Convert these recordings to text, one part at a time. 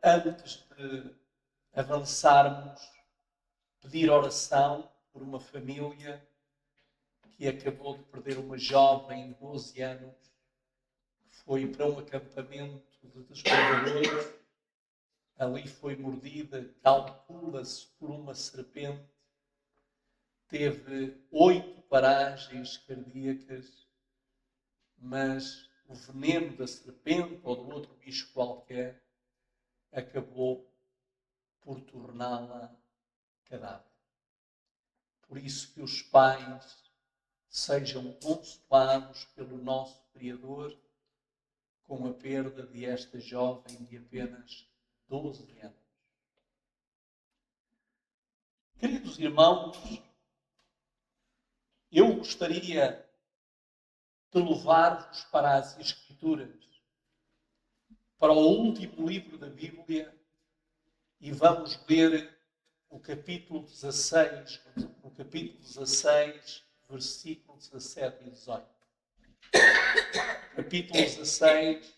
Antes de avançarmos, pedir oração por uma família que acabou de perder uma jovem de 12 anos, que foi para um acampamento de desbravadores. Ali foi mordida, calcula-se, por uma serpente. Teve 8 paragens cardíacas, mas o veneno da serpente ou do outro bicho qualquer acabou por torná-la cadáver. Por isso que os pais sejam consolados pelo nosso Criador com a perda de esta jovem de apenas 12 anos. Queridos irmãos, eu gostaria de levar-vos para as Escrituras, para o último livro da Bíblia, e vamos ler o capítulo 16, versículos 17 e 18. Capítulo 16,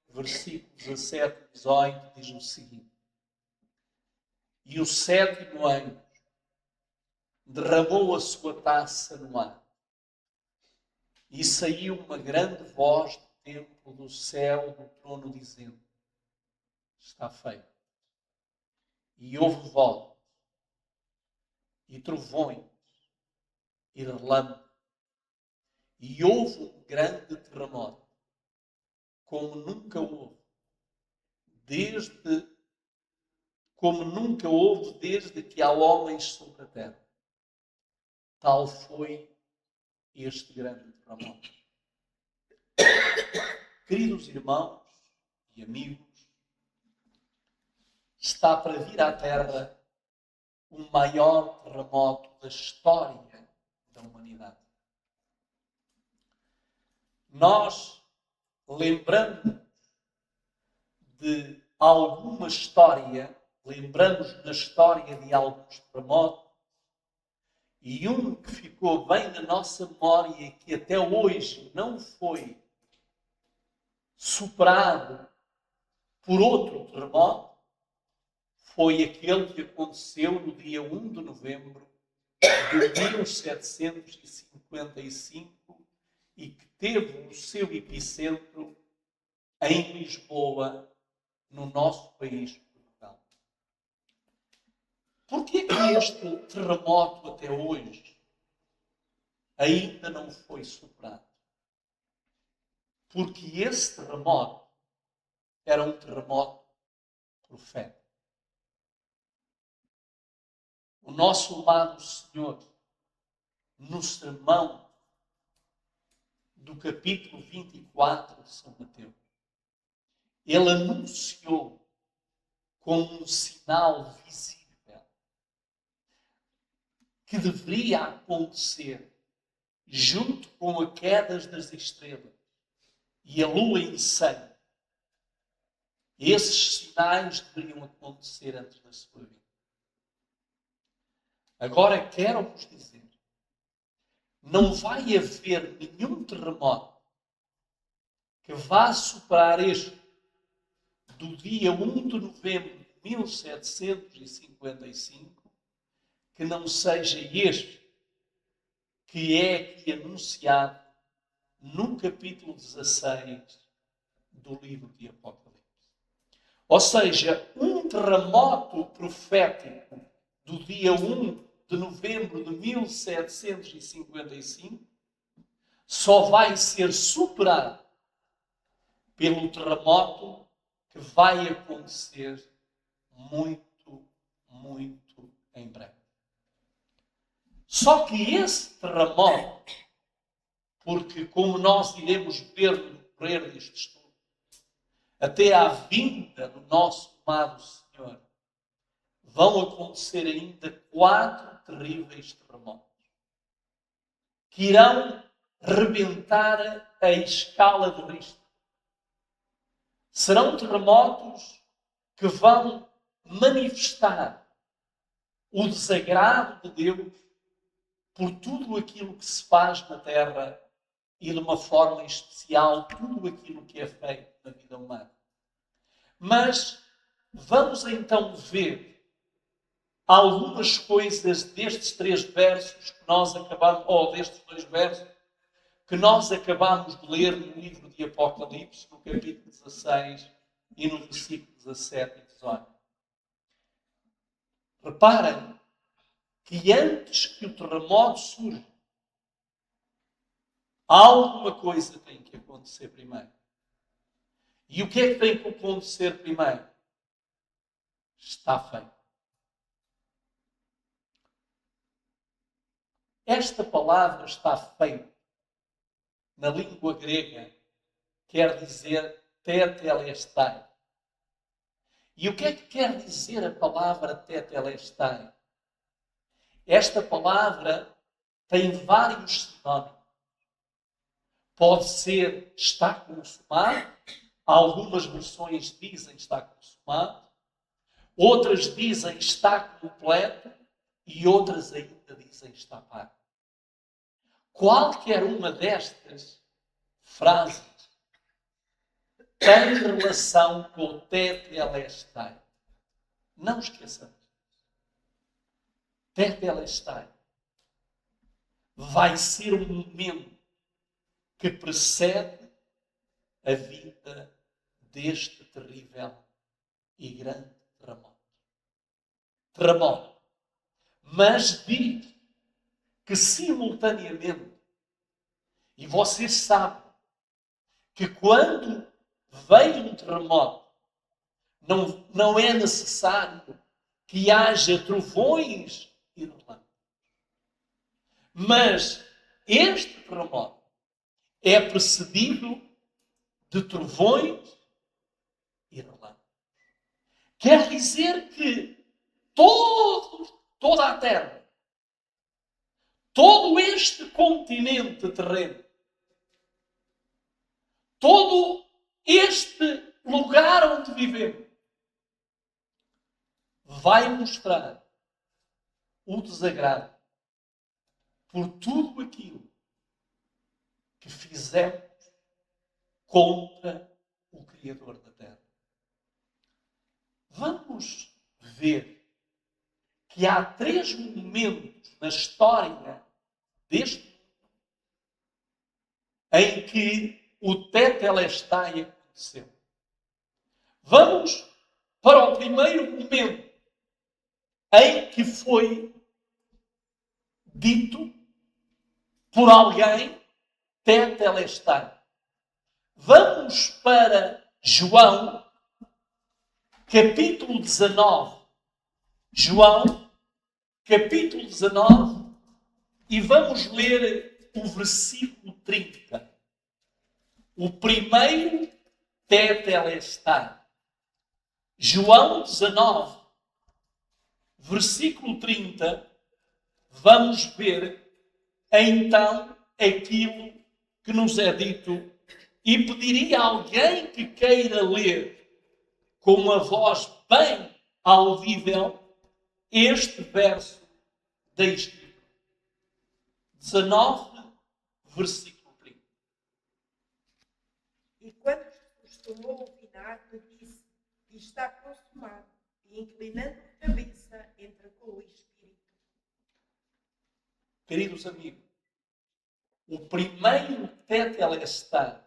versículos 17 e 18 diz o seguinte: E o 7º anjo derramou a sua taça no ar, e saiu uma grande voz do templo do céu do trono, dizendo: Está feito. E houve vozes, e trovões, e relâmpagos, e houve um grande terremoto, como nunca houve, desde que há homens sobre a terra. Tal foi este grande terremoto. Queridos irmãos e amigos, está para vir à Terra o maior terremoto da história da humanidade. Nós lembramos de alguma história, lembramos na história de alguns terremotos, e um que ficou bem na nossa memória e que até hoje não foi superado por outro terremoto, foi aquele que aconteceu no dia 1 de novembro de 1755 e que teve o seu epicentro em Lisboa, no nosso país, Portugal. Porquê que este terremoto até hoje ainda não foi superado? Porque esse terremoto era um terremoto profético. O nosso amado Senhor, no sermão do capítulo 24 de São Mateus, ele anunciou como um sinal visível que deveria acontecer junto com a queda das estrelas e a lua em sangue. Esses sinais deveriam acontecer antes da sua vida. Agora quero-vos dizer, não vai haver nenhum terremoto que vá superar este do dia 1 de novembro de 1755, que não seja este que é aqui anunciado no capítulo 16 do livro de Apocalipse. Ou seja, um terremoto profético do dia 1 de novembro de 1755 só vai ser superado pelo terremoto que vai acontecer muito, muito em breve. Só que esse terremoto, porque como nós iremos ver no decorrer deste estudo, até à vinda do nosso amado Senhor, vão acontecer ainda 4 terríveis terremotos que irão rebentar a escala de Richter. Serão terremotos que vão manifestar o desagrado de Deus por tudo aquilo que se faz na Terra e de uma forma especial tudo aquilo que é feito na vida humana. Mas Vamos então ver algumas coisas destes 3 versos que nós acabamos, ou destes 2 versos, que nós acabamos de ler no livro de Apocalipse, no capítulo 16 e no versículo 17 e 18. Reparem que antes que o terremoto surja, alguma coisa tem que acontecer primeiro. E o que é que tem que acontecer primeiro? Está feito. Esta palavra está feita na língua grega quer dizer tetelestai. E o que é que quer dizer a palavra tetelestai? Esta palavra tem vários sinónimos. Pode ser está consumado, algumas versões dizem está consumado, outras dizem está completo e outras ainda dizem está pago. Qualquer uma destas frases tem relação com o tetelestai. Não esqueçamos. Tetelestai vai ser o momento que precede a vinda deste terrível e grande terremoto. Mas diz que simultaneamente, e vocês sabem que quando vem um terremoto, não é necessário que haja trovões e relâmpagos. Mas este terremoto é precedido de trovões e relâmpagos. Quer dizer que toda a Terra, todo este continente terreno, todo este lugar onde vivemos, vai mostrar o desagrado por tudo aquilo que fizemos contra o Criador da Terra. Vamos ver que há 3 momentos na história deste mundo em que o tetelestai aconteceu. Vamos para o primeiro momento em que foi dito por alguém tetelestai. Vamos para João, capítulo 19. João, capítulo 19, e vamos ler o versículo 30. O primeiro tetelestai. João 19, versículo 30, vamos ver então aquilo que nos é dito e pediria a alguém que queira ler com uma voz bem audível este verso da Escritura. 19, versículo 30. E quando Jesus tomou o vinagre, disse: está consumado, e inclinando a cabeça, entregou o Espírito. Queridos amigos, o primeiro tetelestai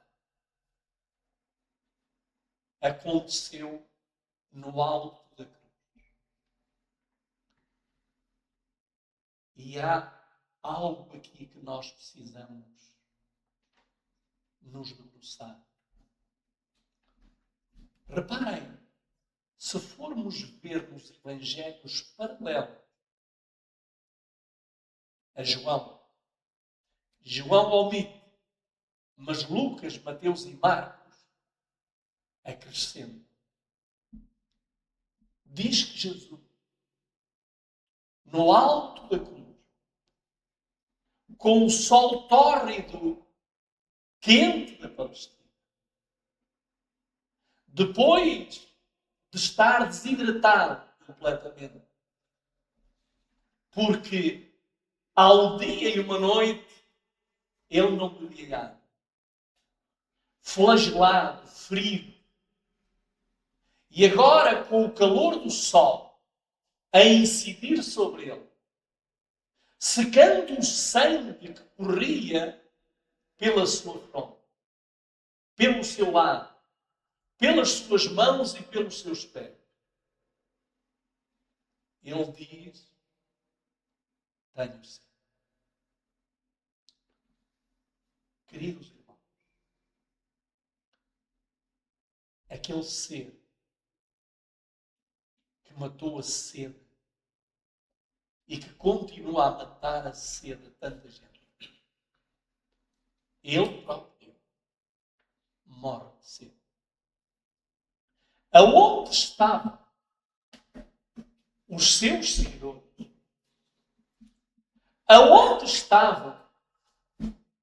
aconteceu no alto da cruz. E há algo aqui que nós precisamos nos debruçar. Reparem, se formos ver nos evangelhos paralelos a João omite, mas Lucas, Mateus e Marcos acrescentam. Diz que Jesus, no alto da cruz, com o sol tórrido, quente da Palestina, depois de estar desidratado completamente, porque ao dia e uma noite ele não bebia água, flagelado, ferido, E agora, com o calor do sol a incidir sobre ele, secando o sangue que corria pela sua fronte, pelo seu lado, pelas suas mãos e pelos seus pés, ele diz: tenho sede. Queridos irmãos, aquele ser que matou a sede e que continua a matar a sede de tanta gente, ele próprio morre de sede. Aonde estavam os seus seguidores? Aonde estavam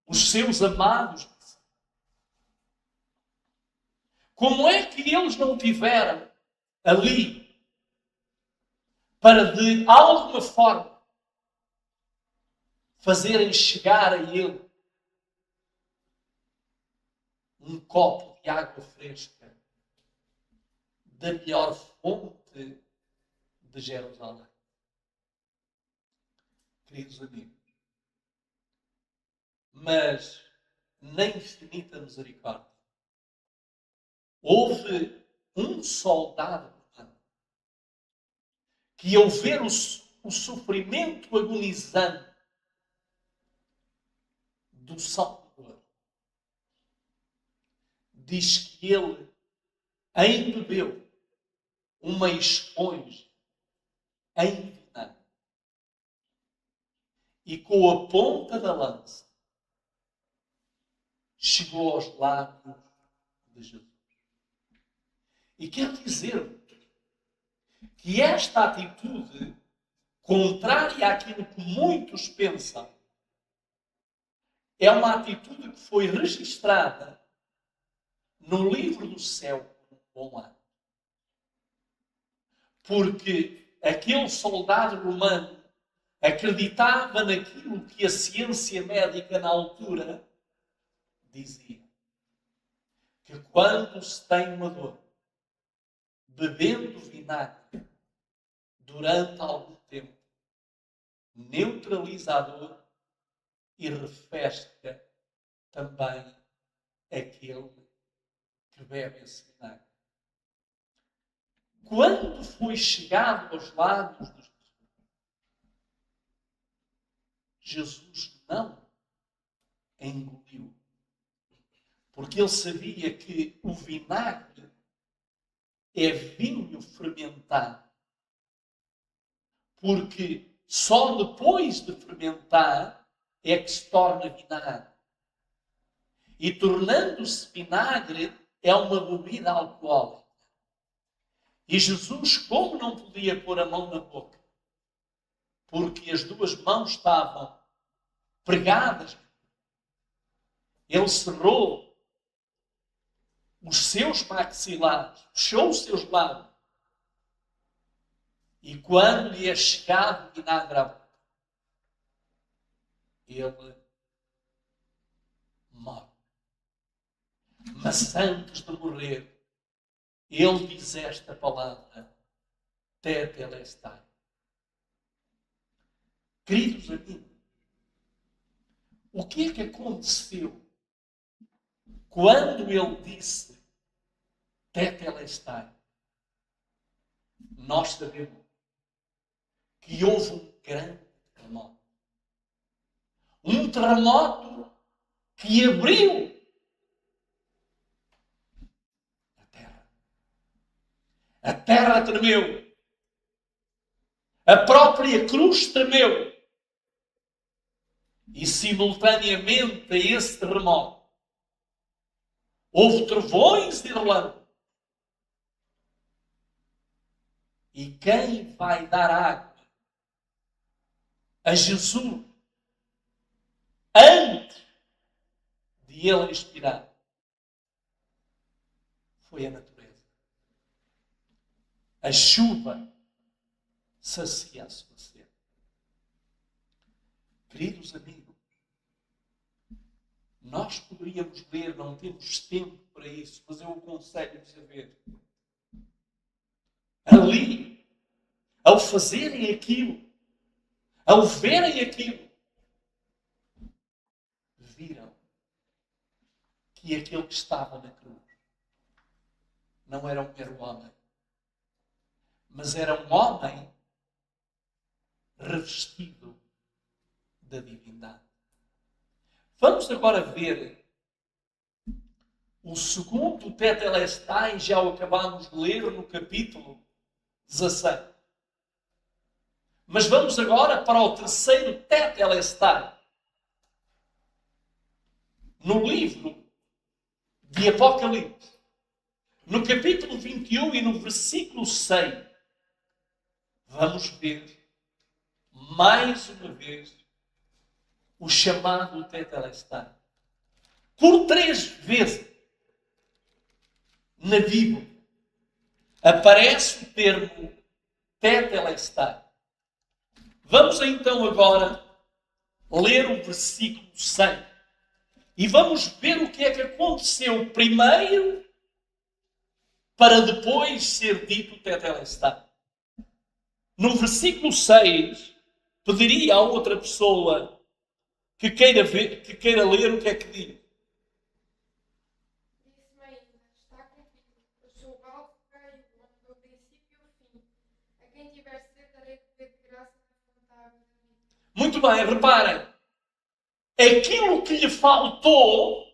os seus amados? Como é que eles não tiveram ali para, de alguma forma, fazerem chegar a ele um copo de água fresca da melhor fonte de Jerusalém? Queridos amigos, mas na infinita misericórdia houve um soldado romano que, ao ver o sofrimento agonizante do Salvador, diz que ele embebeu uma esponja em vinagre e, com a ponta da lança, chegou aos lábios de Jesus. E quero dizer que esta atitude, contrária àquilo que muitos pensam, é uma atitude que foi registrada no livro do céu como um bom ato. Porque aquele soldado romano acreditava naquilo que a ciência médica na altura dizia. Que quando se tem uma dor, bebendo vinagre durante algum tempo, neutraliza a dor e refresca também aquele que bebe esse vinagre. Quando foi chegado aos lábios de Jesus, não engoliu. Porque ele sabia que o vinagre é vinho fermentado. Porque só depois de fermentar é que se torna vinagre. E tornando-se vinagre é uma bebida alcoólica. E Jesus, como não podia pôr a mão na boca, porque as duas mãos estavam pregadas, ele cerrou os seus maxilares, fechou os seus lábios. E quando lhe é chegado vinagre à boca, ele morre. Mas antes de morrer, ele diz esta palavra: tetelestai. Queridos amigos, o que é que aconteceu quando ele disse tetelestai? Nós sabemos que houve um grande terremoto. Um terremoto que abriu a terra. A terra tremeu. A própria cruz tremeu. E simultaneamente a esse terremoto houve trovões e relâmpagos. E quem vai dar água a Jesus antes de ele expirar foi a natureza. A chuva sacia a sua sede. Queridos amigos, nós poderíamos ler, não temos tempo para isso, mas eu aconselho-vos a ver ali, ao fazerem aquilo, ao verem aquilo, viram que aquele que estava na cruz não era um mero homem, mas era um homem revestido da divindade. Vamos agora ver o segundo Tetelestai, já o acabamos de ler no capítulo 16. Mas vamos agora para o terceiro Tetelestai. No livro de Apocalipse, no capítulo 21 e no versículo 6, vamos ver mais uma vez o chamado Tetelestai. Por 3 vezes na Bíblia aparece o termo Tetelestai. Vamos então agora ler o versículo 6 e vamos ver o que é que aconteceu primeiro para depois ser dito Tetelestai. No versículo 6, pediria a outra pessoa que queira ler o que é que diz. Disse-me ainda, está cumprido, eu sou o alfa e o ômega, o princípio e o fim. A quem tiver sede darei de beber de graça da fonte da água da vida. Muito bem, reparem. Aquilo que lhe faltou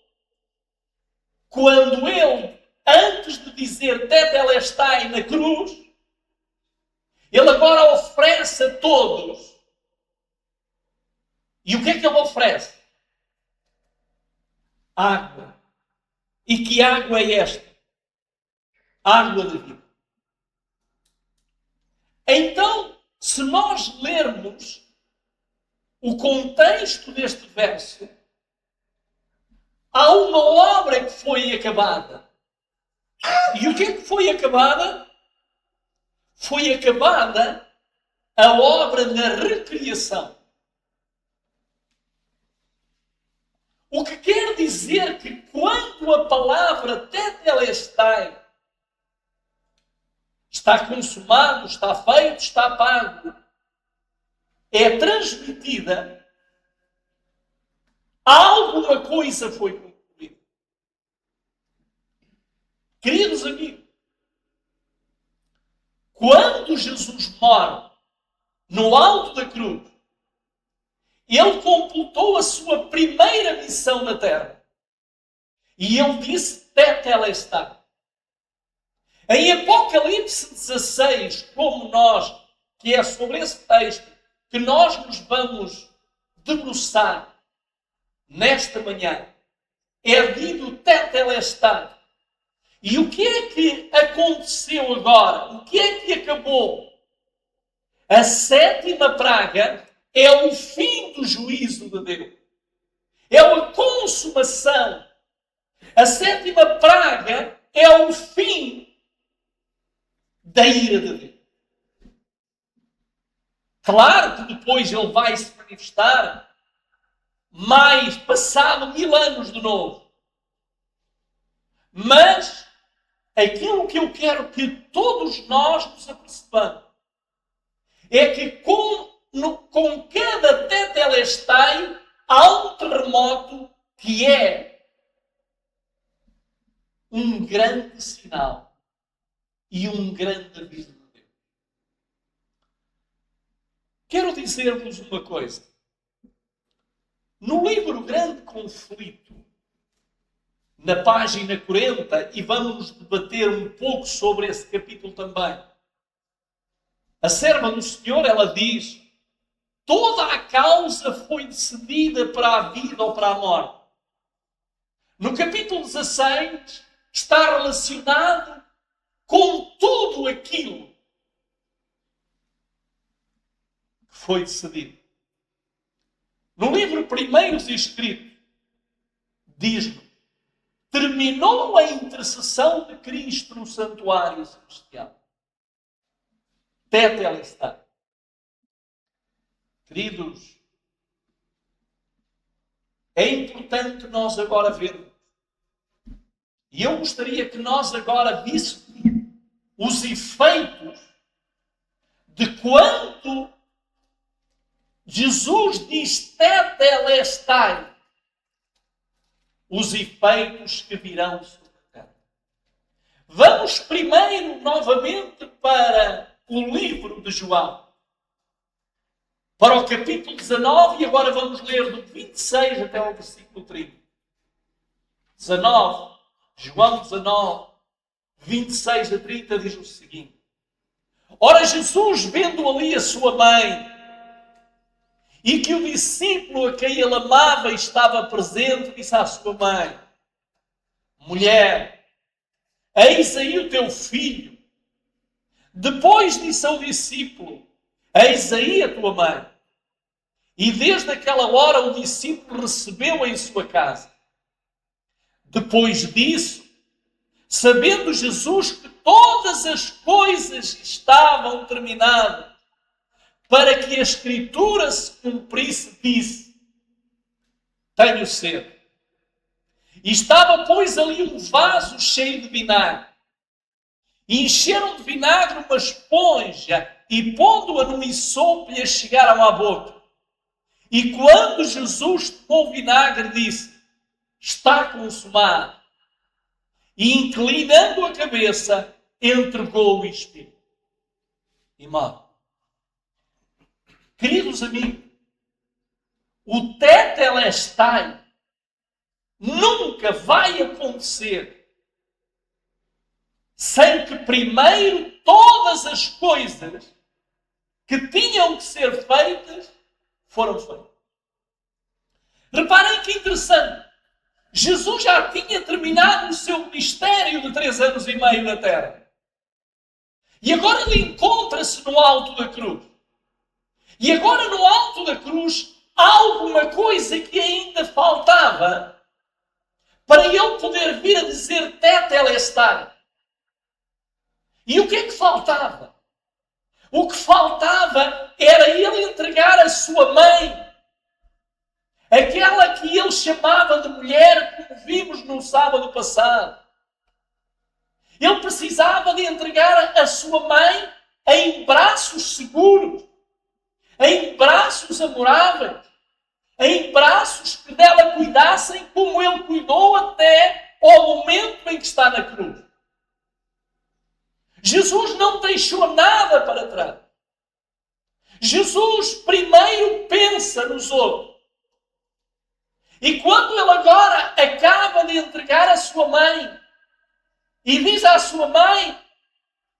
quando ele, antes de dizer Tetelestai na cruz, ele agora oferece a todos. E o que é que ele oferece? Água. E que água é esta? Água da vida. Então, se nós lermos o contexto deste verso, há uma obra que foi acabada. E o que é que foi acabada? Foi acabada a obra da recriação. O que quer dizer que quando a palavra Tetelestai está consumado, está feito, está pago, é transmitida, alguma coisa foi concluída. Queridos amigos, quando Jesus morre no alto da cruz, ele completou a sua primeira missão na terra. E ele disse Tetelestai. Em Apocalipse 16, como nós, que é sobre esse texto, que nós nos vamos debruçar nesta manhã, é dito Tetelestai. E o que é que aconteceu agora? O que é que acabou? A 7ª praga é o fim do juízo de Deus. É a consumação. A 7ª praga é o fim da ira de Deus. Claro que depois ele vai se manifestar mais passado 1000 anos de novo. Mas aquilo que eu quero que todos nós nos apercebamos é que com cada Tetelestai há um terremoto que é um grande sinal e um grande aviso de Deus. Quero dizer-vos uma coisa. No livro Grande Conflito, na página 40, e vamos debater um pouco sobre esse capítulo também, a serva do Senhor, ela diz: toda a causa foi decidida para a vida ou para a morte. No capítulo 16 está relacionado com tudo aquilo que foi decidido. No livro Primeiros Escritos, diz-nos: terminou a intercessão de Cristo no santuário celestial. Tetelestai. Queridos, é importante nós agora vermos. E eu gostaria que nós agora víssemos os efeitos de quanto Jesus diz tetelestai, os efeitos que virão sobre a terra. Vamos primeiro, novamente, para o livro de João. Para o capítulo 19, e agora vamos ler do 26 até ao versículo 30. 19, João 19, 26 a 30 diz o seguinte. Ora, Jesus, vendo ali a sua mãe, e que o discípulo a quem ele amava estava presente, disse à sua mãe, mulher, eis aí o teu filho. Depois disse ao discípulo, eis aí a tua mãe. E desde aquela hora o discípulo recebeu-a em sua casa. Depois disso, sabendo Jesus que todas as coisas estavam terminadas, para que a Escritura se cumprisse, disse, tenho sede. E estava, pois, ali um vaso cheio de vinagre. E encheram de vinagre uma esponja e pondo-a no ensopo lhe chegaram à boca. E quando Jesus tomou o vinagre, disse, está consumado. E inclinando a cabeça, entregou o Espírito. Irmão, queridos amigos, o tetelestai nunca vai acontecer sem que primeiro todas as coisas que tinham que ser feitas foram feitas. Reparem que interessante. Jesus já tinha terminado o seu ministério de 3 anos e meio na terra. E agora ele encontra-se no alto da cruz. E agora no alto da cruz há alguma coisa que ainda faltava para ele poder vir a dizer tetelestai. E o que é que faltava? O que faltava era ele entregar a sua mãe, aquela que ele chamava de mulher, como vimos no sábado passado. Ele precisava de entregar a sua mãe em braços seguros, em braços amoráveis, em braços que dela cuidassem como ele cuidou até ao momento em que está na cruz. Jesus não deixou nada para trás. Jesus primeiro pensa nos outros. E quando ele agora acaba de entregar a sua mãe e diz à sua mãe,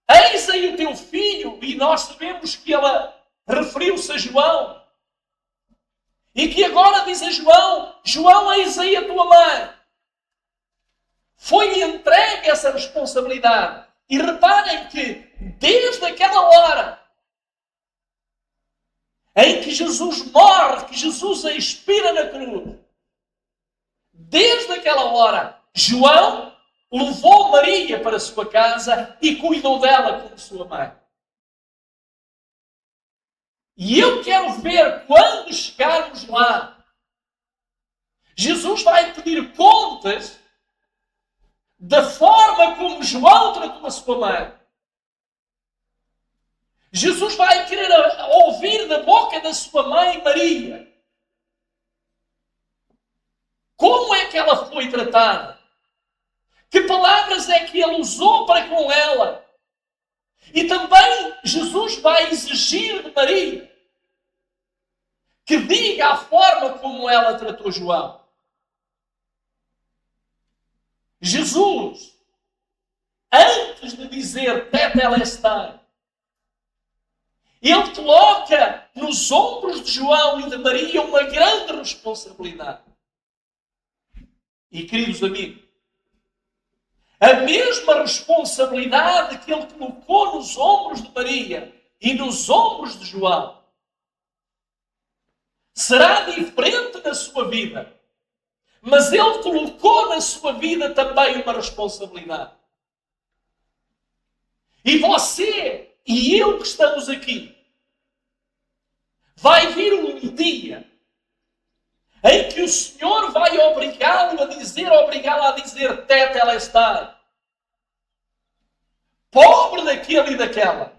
eis aí o teu filho, e nós sabemos que ela referiu-se a João, e que agora diz a João, João, eis aí a tua mãe. Foi-lhe entregue essa responsabilidade. E reparem que desde aquela hora em que Jesus morre, que Jesus a expira na cruz, desde aquela hora, João levou Maria para a sua casa e cuidou dela como sua mãe. E eu quero ver, quando chegarmos lá, Jesus vai pedir contas da forma como João tratou a sua mãe. Jesus vai querer ouvir da boca da sua mãe, Maria, como é que ela foi tratada? Que palavras é que ele usou para com ela? E também Jesus vai exigir de Maria que diga a forma como ela tratou João. Jesus, antes de dizer tetelestai, ele coloca nos ombros de João e de Maria uma grande responsabilidade. E, queridos amigos, a mesma responsabilidade que ele colocou nos ombros de Maria e nos ombros de João será diferente na sua vida. Mas ele colocou na sua vida também uma responsabilidade. E você e eu que estamos aqui, vai vir um dia em que o Senhor vai obrigá-la a dizer tetelestai. pobre daquele e daquela,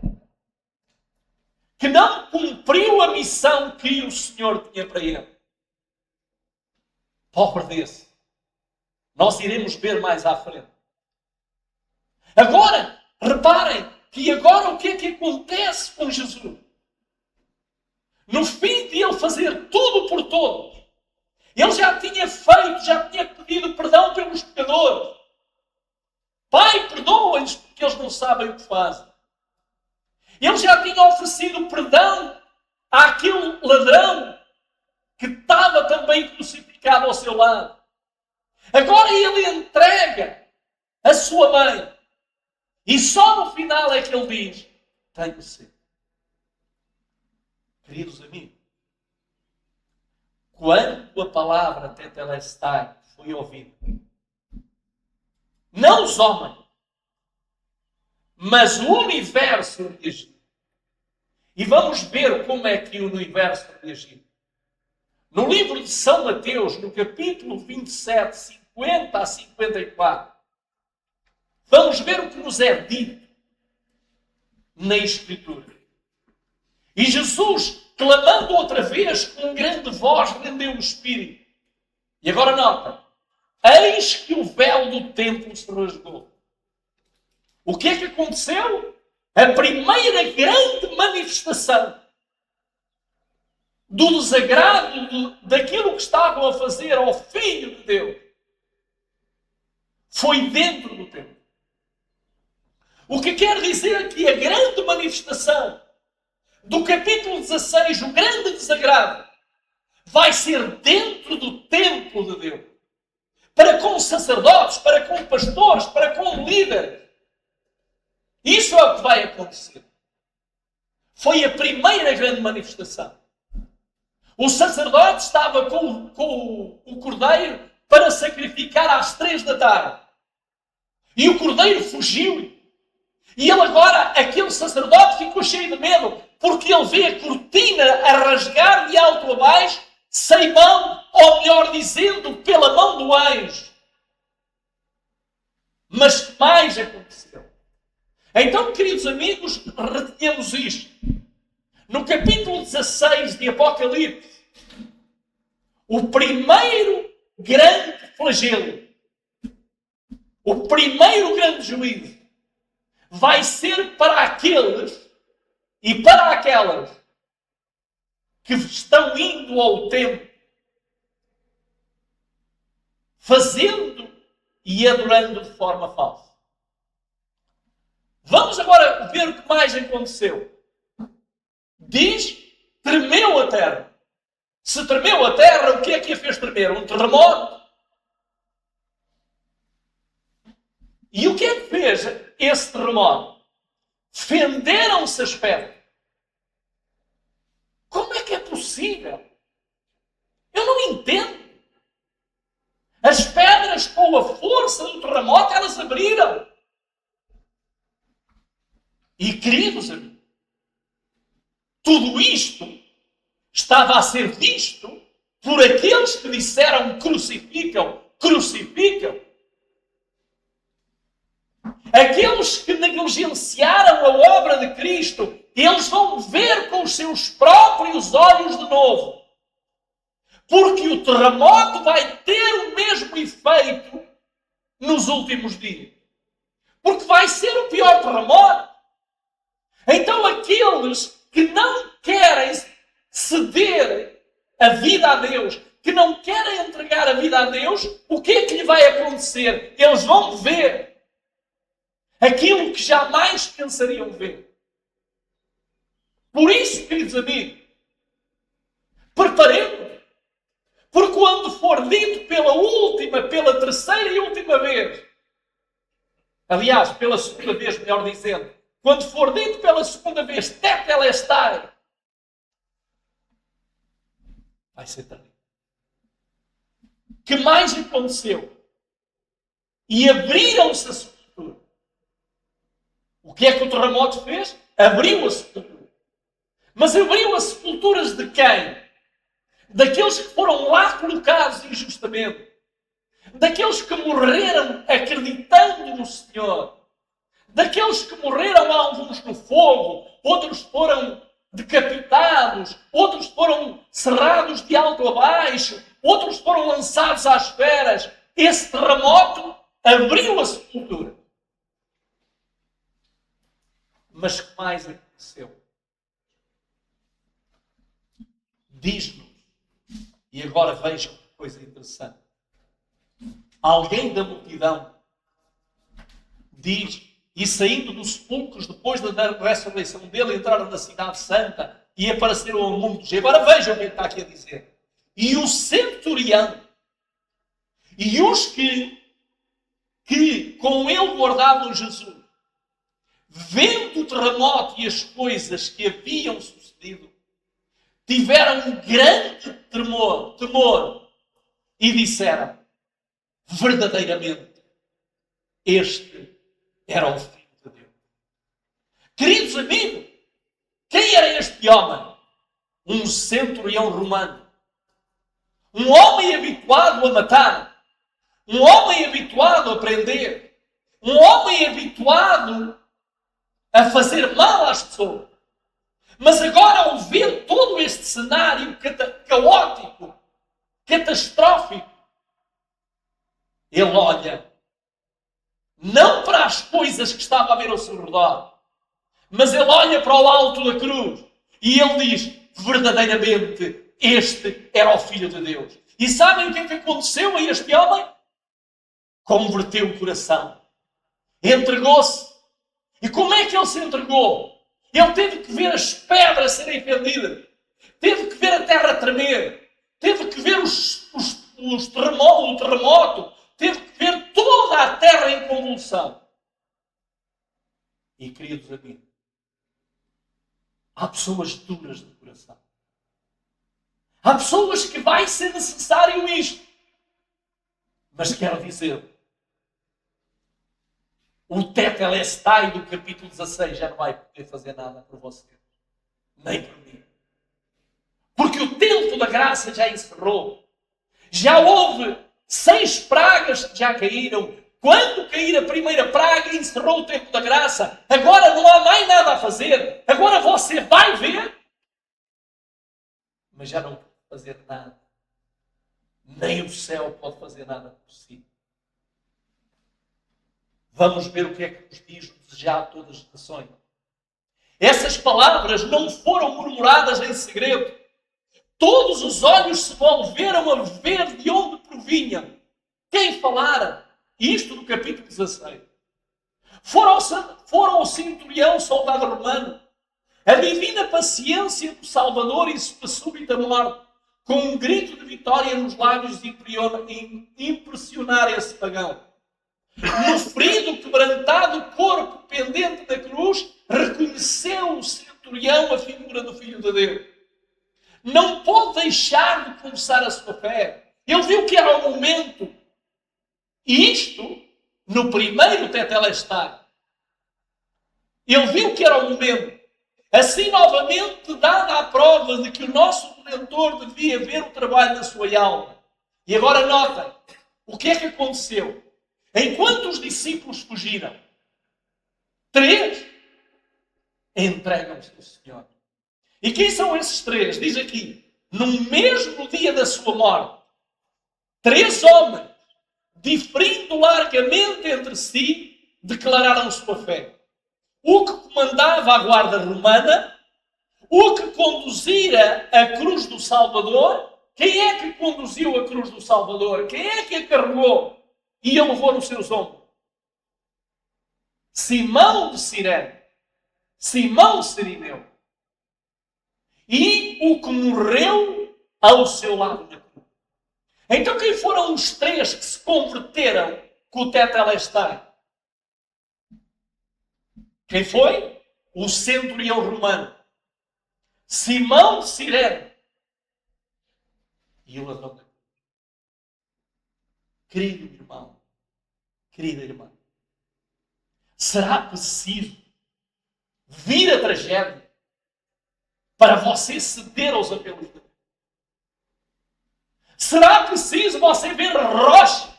que não cumpriu a missão que o Senhor tinha para ele. Pobre desse. Nós iremos ver mais à frente. Agora, reparem que agora o que é que acontece com Jesus? No fim de ele fazer tudo por todos, ele já tinha feito, já tinha pedido perdão pelos pecadores. Pai, perdoa-lhes porque eles não sabem o que fazem. Ele já tinha oferecido perdão àquele ladrão que estava também crucificado ao seu lado. Agora ele entrega a sua mãe. E só no final é que ele diz: tenho sede. Queridos amigos, quando a palavra tetelestai foi ouvida, não os homens, mas o universo reagiu. E vamos ver como é que o universo reagiu. No livro de São Mateus, no capítulo 27, 50 a 54, vamos ver o que nos é dito na Escritura. E Jesus, clamando outra vez com grande voz, rendeu o Espírito. E agora nota, eis que o véu do templo se rasgou. O que é que aconteceu? A primeira grande manifestação do desagrado daquilo que estavam a fazer ao Filho de Deus foi dentro do templo. O que quer dizer que a grande manifestação do capítulo 16, o grande desagrado, vai ser dentro do templo de Deus. Para com sacerdotes, para com pastores, para com líderes. Isso é o que vai acontecer. Foi a primeira grande manifestação. O sacerdote estava com o cordeiro para sacrificar às 3 da tarde. E o cordeiro fugiu. E ele agora, aquele sacerdote, ficou cheio de medo, porque ele vê a cortina a rasgar de alto a baixo, sem mão, ou melhor dizendo, pela mão do anjo. Mas que mais aconteceu? Então, queridos amigos, retenhamos isto. No capítulo 16 de Apocalipse, o primeiro grande flagelo, o primeiro grande juízo, vai ser para aqueles e para aquelas que estão indo ao templo, fazendo e adorando de forma falsa. Vamos agora ver o que mais aconteceu. Diz, tremeu a terra. Se tremeu a terra, o que é que a fez tremer? Um terremoto. E o que é que fez esse terremoto? Fenderam-se as pedras. Como é que é possível? Eu não entendo. As pedras, com a força do terremoto, elas abriram. E, queridos amigos, tudo isto estava a ser visto por aqueles que disseram crucificam, crucificam. Aqueles que negligenciaram a obra de Cristo, eles vão ver com os seus próprios olhos de novo. Porque o terremoto vai ter o mesmo efeito nos últimos dias. Porque vai ser o pior terremoto. Então aqueles que não querem ceder a vida a Deus, que não querem entregar a vida a Deus, o que é que lhe vai acontecer? Eles vão ver aquilo que jamais pensariam ver. Por isso, queridos amigos, preparemos. Porque quando for dito pela terceira e última vez, aliás, pela segunda vez, melhor dizendo, quando for dito pela segunda vez, tetelestai, vai ser terrível. Que mais aconteceu? E abriram-se a sepultura. O que é que o terremoto fez? Abriu a sepultura. Mas abriu as sepulturas de quem? Daqueles que foram lá colocados injustamente. Daqueles que morreram acreditando no Senhor. daqueles que morreram, alguns no fogo, outros foram decapitados, outros foram serrados de alto a baixo, outros foram lançados às feras. Esse terremoto abriu a sepultura. Mas que mais aconteceu? Diz-nos, e agora vejam que coisa interessante. Alguém da multidão diz, e saindo dos sepulcros, depois da ressurreição dele, entraram na cidade santa e apareceram a muitos. E agora vejam o que está aqui a dizer. E o centurião e os que com ele guardavam Jesus, vendo o terremoto e as coisas que haviam sucedido, tiveram um grande temor e disseram, verdadeiramente, este era o Filho de Deus. Queridos amigos, quem era este homem? Um centurião romano. Um homem habituado a matar. Um homem habituado a prender. Um homem habituado a fazer mal às pessoas. Mas agora, ao ver todo este cenário caótico, catastrófico, ele olha não para as coisas que estava a ver ao seu redor, mas ele olha para o alto da cruz e ele diz, verdadeiramente, este era o Filho de Deus. E sabem o que é que aconteceu a este homem? Converteu o coração. Entregou-se. E como é que ele se entregou? Ele teve que ver as pedras serem fendidas. Teve que ver a terra tremer. Teve que ver o terremoto. Teve que ver toda a terra em convulsão. E, queridos amigos, há pessoas duras de coração. Há pessoas que vai ser necessário isto. Mas quero dizer, o Tetelestai do capítulo 16 já não vai poder fazer nada por você. Nem por mim. Porque o tempo da graça já encerrou. Já houve 6 pragas que já caíram. Quando cair a primeira praga, encerrou o tempo da graça. Agora não há mais nada a fazer. Agora você vai ver, mas já não pode fazer nada. Nem o céu pode fazer nada por si. Vamos ver o que é que nos diz o desejado de todas as nações. Essas palavras não foram murmuradas em segredo. Todos os olhos se volveram a ver de onde provinham. Quem falara? Isto do capítulo 16. Foram ao centurião, soldado romano. A divina paciência do Salvador e sua súbita morte, com um grito de vitória nos lábios, impressionar esse pagão. No ferido, quebrantado corpo pendente da cruz, reconheceu o centurião a figura do Filho de Deus. Não pode deixar de confessar a sua fé. Ele viu que era o momento. E isto, no primeiro Tetelestai, ele viu que era o momento. Assim, novamente, dada a prova de que o nosso Redentor devia ver o trabalho da sua alma. E agora notem, o que é que aconteceu? Enquanto os discípulos fugiram, 3 entregam-se ao Senhor. E quem são esses 3? Diz aqui, no mesmo dia da sua morte, 3 homens, diferindo largamente entre si, declararam sua fé. O que comandava a guarda romana, o que conduzira a cruz do Salvador. Quem é que conduziu a cruz do Salvador? Quem é que a carregou e a levou nos seus ombros? Simão de Cirene, Simão Cirineu. E o que morreu ao seu lado na cruz. Então quem foram os 3 que se converteram com o Tetelestai? Quem foi? O centurião romano. Simão de Cirene. E o ladrão da cruz. Querido irmão, querida irmã, será preciso vir a tragédia para você ceder aos apelos de Deus? Será preciso você ver rocha?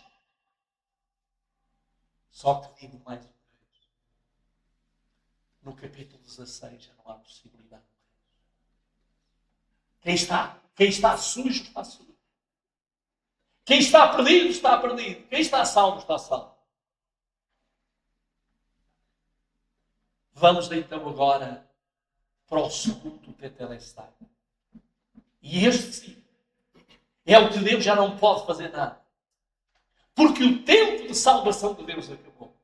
Só que digo mais uma vez. no capítulo 16 já não há possibilidade. Quem está sujo, está sujo. Quem está perdido, está perdido. Quem está salvo, está salvo. Vamos então agora para o segundo Tetelestai. E este sim, é o que Deus já não pode fazer nada. Porque o tempo de salvação de Deus acabou.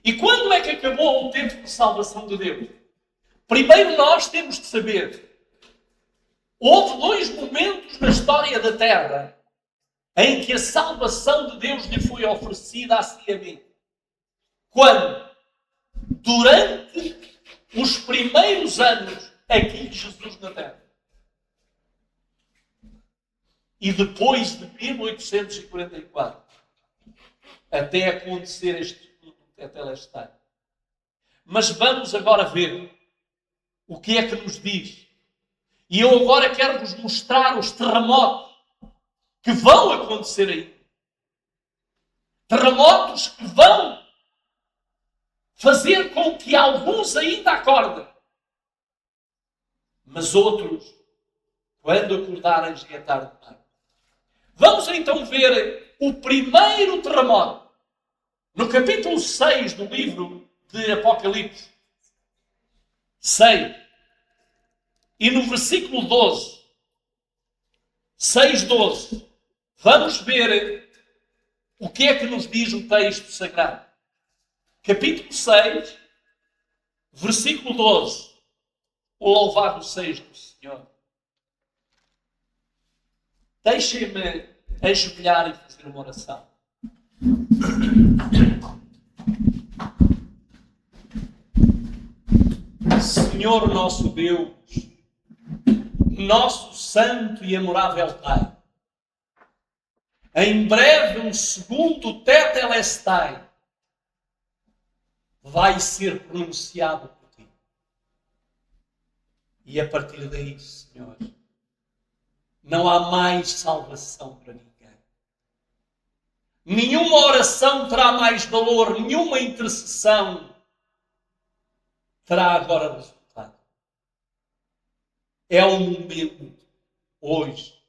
E quando é que acabou o tempo de salvação de Deus? Primeiro nós temos de saber. Houve 2 momentos na história da Terra em que a salvação de Deus lhe foi oferecida a si e a mim. Quando? Durante os primeiros anos aqui de Jesus na Terra. E depois de 1844, até acontecer este Tetelestai. Mas vamos agora ver o que é que nos diz. E eu agora quero-vos mostrar os terremotos que vão acontecer aí. Terremotos que vão fazer com que alguns ainda acordem. Mas outros, quando acordarem, já é tarde demais. Vamos então ver o primeiro terremoto. No capítulo 6 do livro de Apocalipse. 6. E no versículo 12. 6:12. Vamos ver o que é que nos diz o texto sagrado. Capítulo 6, versículo 12. O louvado seja o Senhor. Deixem-me ajoelhar e fazer uma oração. Senhor nosso Deus, nosso santo e amorável Pai, em breve um segundo Tetelestai vai ser pronunciado por ti. E a partir daí, Senhor, não há mais salvação para ninguém. Nenhuma oração terá mais valor, nenhuma intercessão terá agora resultado. É um momento, hoje,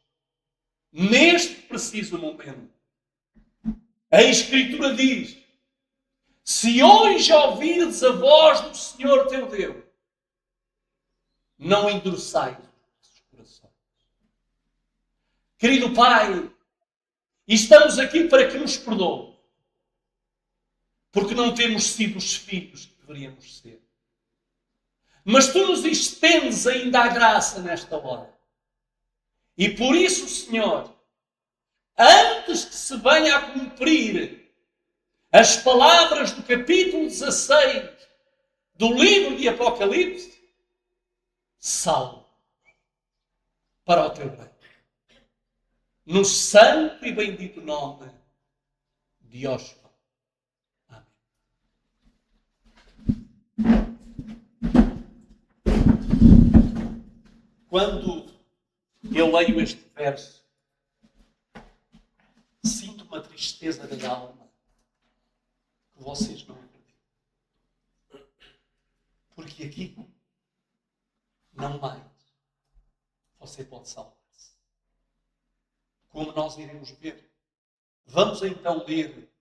neste preciso momento, a Escritura diz: se hoje ouvires a voz do Senhor teu Deus, não endureçais os corações. Querido Pai, estamos aqui para que nos perdoe, porque não temos sido os filhos que deveríamos ser. Mas tu nos estendes ainda a graça nesta hora. E por isso, Senhor, antes que se venha a cumprir as palavras do capítulo 16 do livro de Apocalipse, salve para o teu bem. No santo e bendito nome de Yeshua. Amém. Quando eu leio este verso, sinto uma tristeza da alma que vocês não acreditam. Porque aqui, não mais, você pode salvar-se. Como nós iremos ver. Vamos então ler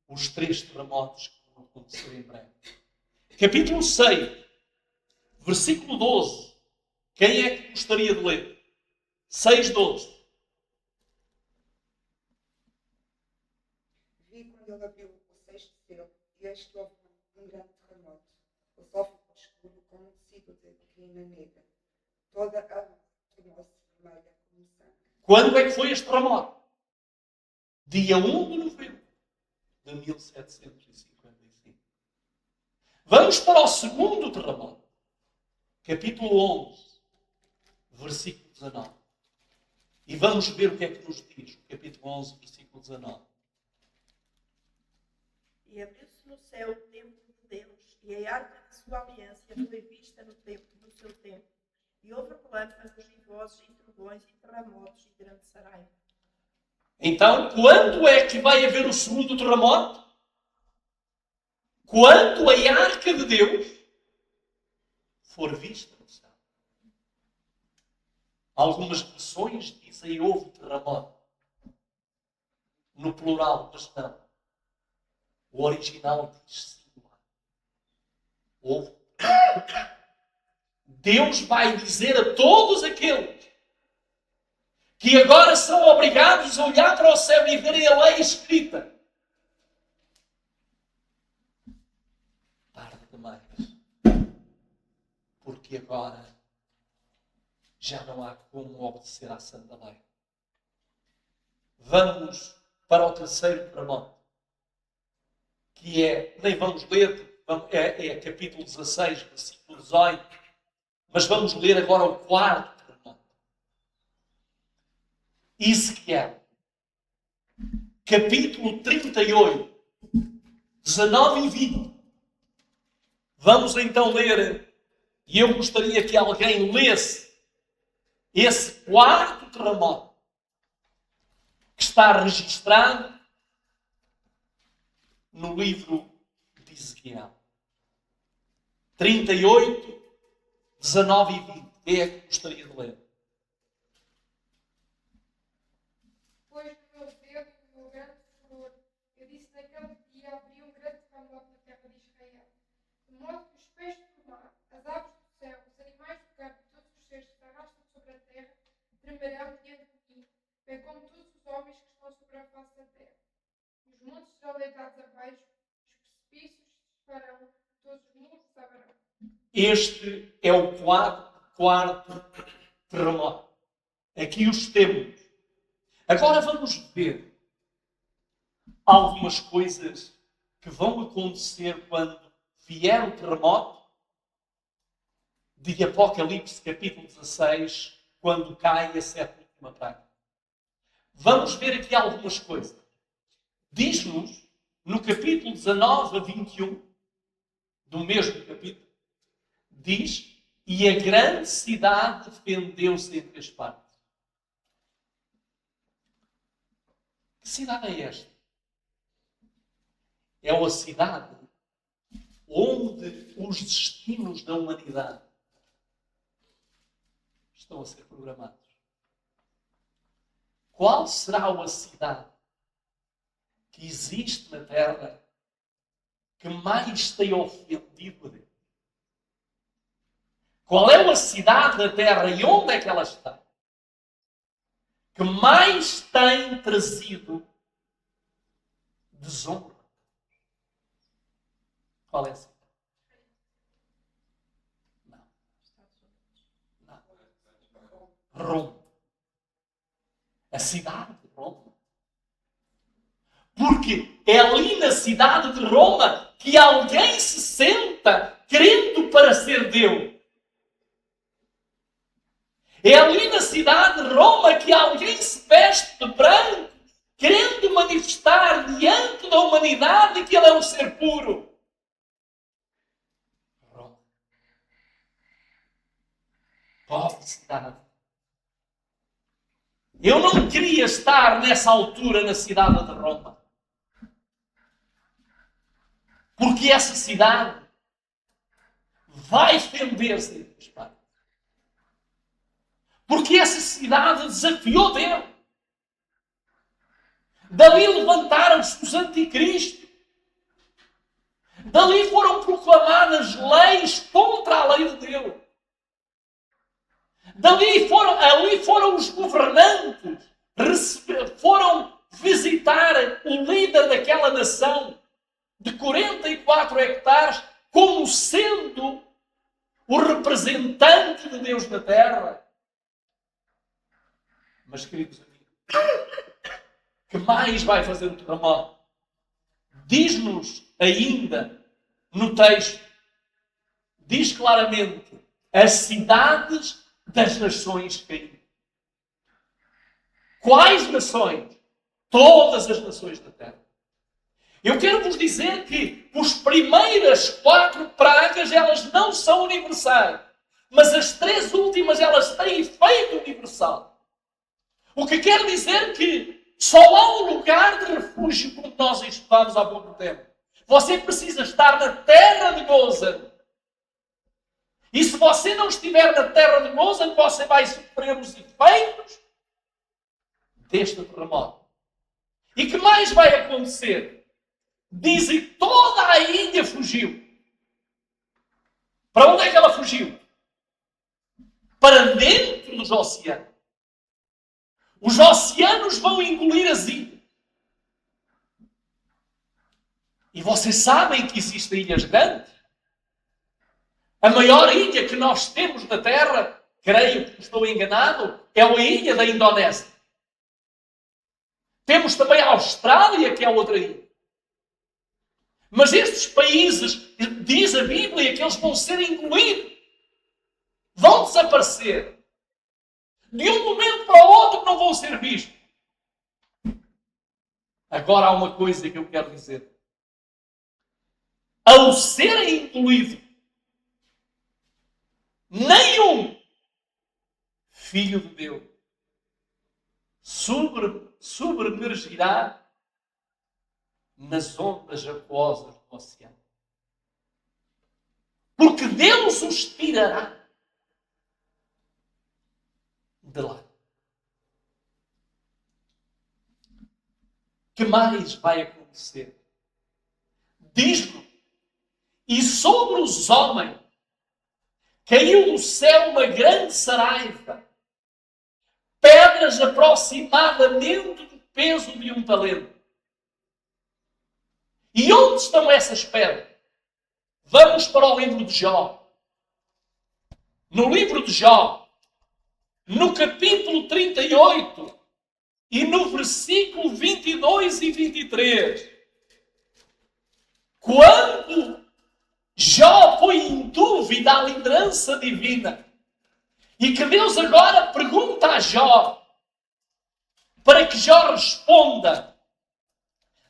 os 3 terremotos que vão acontecer em breve. Capítulo 6, versículo 12. Quem é que gostaria de ler? 6:12. Vi quando ele abriu o 6º selo, e eis que houve um grande terremoto. O sol ficou escuro como um tecido de crina negra. Toda a água tornou-se vermelha como sangue. Quando é que foi este terremoto? Dia 1 de novembro de 1755. Vamos para o segundo terremoto. Capítulo 11, versículo 19. E vamos ver o que é que nos diz o capítulo 11, versículo 19. E abriu-se no céu o templo de Deus, e a arca da sua aliança foi vista no seu templo. E houve relâmpagos e vozes e trovões e terremotos e grande saraiva. Então, quando é que vai haver o segundo terremoto? Quando a arca de Deus for vista no céu. Algumas versões dizem houve terremoto. No plural, mas não. O original diz singular. Houve. Deus vai dizer a todos aqueles que agora são obrigados a olhar para o céu e verem a lei escrita. Tarde demais. Porque agora já não há como obedecer à santa lei. Vamos para o terceiro terremoto, que é, nem vamos ler, é capítulo 16, versículo 18, mas vamos ler agora o quarto terremoto. Ezequiel, capítulo 38, 19 e 20. Vamos então ler, e eu gostaria que alguém lesse esse quarto terremoto que está registrado no livro de Ezequiel. 38, 19 e 20. Quem é que gostaria de ler? Pois no meu dedo, no meu grande furor, eu disse naquele dia haveria um grande terremoto na terra de Israel, de modo que os peixes do mar, as aves do céu, os animais do campo e todos os seres que se arrastam sobre a terra tremerão diante de mim, bem como todos os homens que estão sobre a face da terra. E os montes serão deitados abaixo, os precipícios se dispararão, todos os muros desabarão. Este é o quarto terremoto. Aqui os temos. Agora vamos ver algumas coisas que vão acontecer quando vier o terremoto de Apocalipse, capítulo 16, quando cai a sétima praga. Vamos ver aqui algumas coisas. Diz-nos, no capítulo 19 a 21, do mesmo capítulo, diz, e a grande cidade fendeu-se em três partes. Que cidade é esta? É a cidade onde os destinos da humanidade estão a ser programados. Qual será a cidade que existe na Terra que mais tem ofendido a Deus? Qual é a cidade da Terra e onde é que ela está que mais tem trazido desonra? Qual é a cidade? Não. Roma. A cidade de Roma. Porque é ali na cidade de Roma que alguém se senta querendo para ser Deus. É ali na cidade de Roma que alguém se veste de branco, querendo manifestar diante da humanidade que ele é um ser puro. Roma. Pobre cidade. Eu não queria estar nessa altura na cidade de Roma. Porque essa cidade vai fender-se entre as partes. Porque essa cidade desafiou Deus. Dali levantaram-se os anticristos. Dali foram proclamadas leis contra a lei de Deus. Ali foram os governantes, foram visitar o líder daquela nação de 44 hectares como sendo o representante de Deus na terra. Mas, queridos amigos, que mais vai fazer o terremoto? Diz-nos ainda no texto, diz claramente, as cidades das nações caíram. Quais nações? Todas as nações da terra. Eu quero vos dizer que as primeiras 4 pragas, elas não são universais. Mas as 3 últimas, elas têm efeito universal. O que quer dizer que só há um lugar de refúgio, como nós estudamos há pouco tempo. Você precisa estar na terra de Gozan. E se você não estiver na terra de Gozan, você vai sofrer os efeitos deste terremoto. E que mais vai acontecer? Dizem que toda a ilha fugiu. Para onde é que ela fugiu? Para dentro dos oceanos. Os oceanos vão engolir as ilhas. E vocês sabem que existem ilhas grandes? A maior ilha que nós temos na Terra, creio que estou enganado, é a ilha da Indonésia. Temos também a Austrália, que é outra ilha. Mas estes países, diz a Bíblia, que eles vão ser engolidos. Vão desaparecer. De um momento para o outro não vão ser vistos. Agora há uma coisa que eu quero dizer. Ao serem engolidos, nenhum filho de Deus submergirá nas ondas aquosas do oceano. Porque Deus os tirará de lá. Que mais vai acontecer? Diz-nos, e sobre os homens caiu do céu uma grande saraiva, pedras aproximadamente do peso de um talento. E onde estão essas pedras? Vamos para o livro de Jó. No livro de Jó, no capítulo 38 e no versículo 22 e 23, quando Jó põe em dúvida a liderança divina e que Deus agora pergunta a Jó para que Jó responda,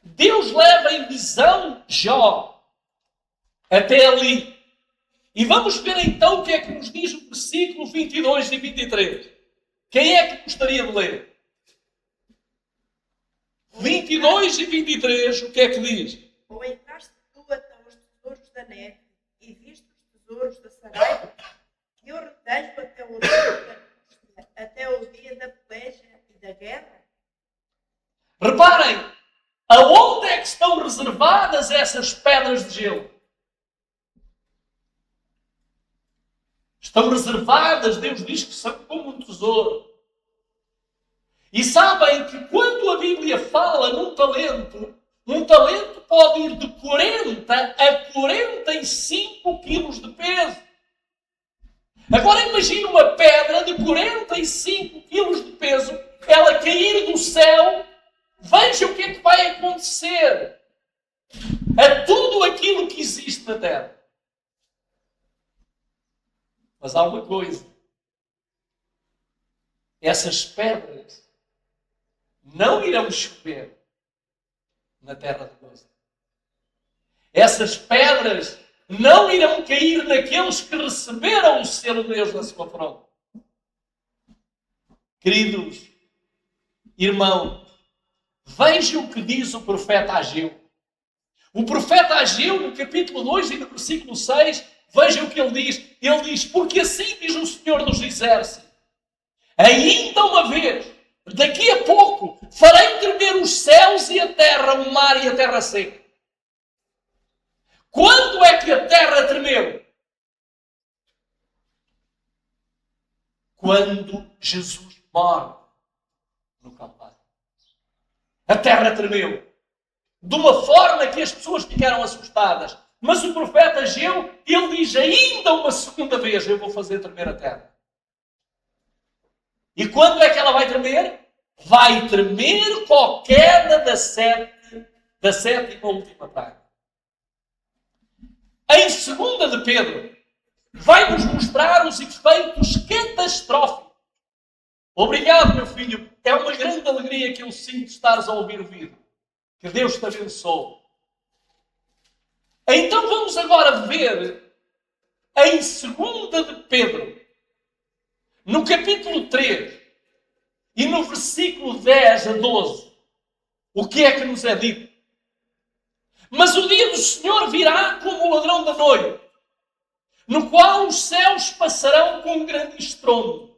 Deus leva em visão Jó até ali. E vamos ver então o que é que nos diz o versículo 22 e 23. Quem é que gostaria de ler? 22 e 23, o que é que diz? Ou entraste tu até os tesouros da neve e viste os tesouros da saraiva, e eu retenho até o dia da peleja e da guerra? Reparem, aonde é que estão reservadas essas pedras de gelo? Estão reservadas, Deus diz que são como um tesouro. E sabem que quando a Bíblia fala num talento, um talento pode ir de 40 a 45 quilos de peso. Agora imagine uma pedra de 45 quilos de peso, ela cair do céu, veja o que é que vai acontecer a tudo aquilo que existe na Terra. Mas há uma coisa. Essas pedras não irão chover na terra de Deus. Essas pedras não irão cair naqueles que receberam o selo de Deus na sua fronte. Queridos irmãos, vejam o que diz o profeta Ageu. O profeta Ageu, no capítulo 2 e no versículo 6, vejam o que ele diz. Ele diz, porque assim diz o Senhor dos Exércitos, ainda uma vez, daqui a pouco, farei tremer os céus e a terra, o mar e a terra seca. Quando é que a terra tremeu? Quando Jesus morre no Calvário. A terra tremeu. De uma forma que as pessoas ficaram assustadas. Mas o profeta Ageu, ele diz ainda uma segunda vez, eu vou fazer tremer a terra. E quando é que ela vai tremer? Vai tremer com a queda da sétima última praga. Em 2 de Pedro, vai-nos mostrar os efeitos catastróficos. Obrigado, meu filho. É uma grande alegria que eu sinto estares a ouvir o vídeo. Que Deus te abençoe. Então vamos agora ver em 2 de Pedro, no capítulo 3 e no versículo 10 a 12, o que é que nos é dito? Mas o dia do Senhor virá como o ladrão da noite. no qual os céus passarão com um grande estrondo,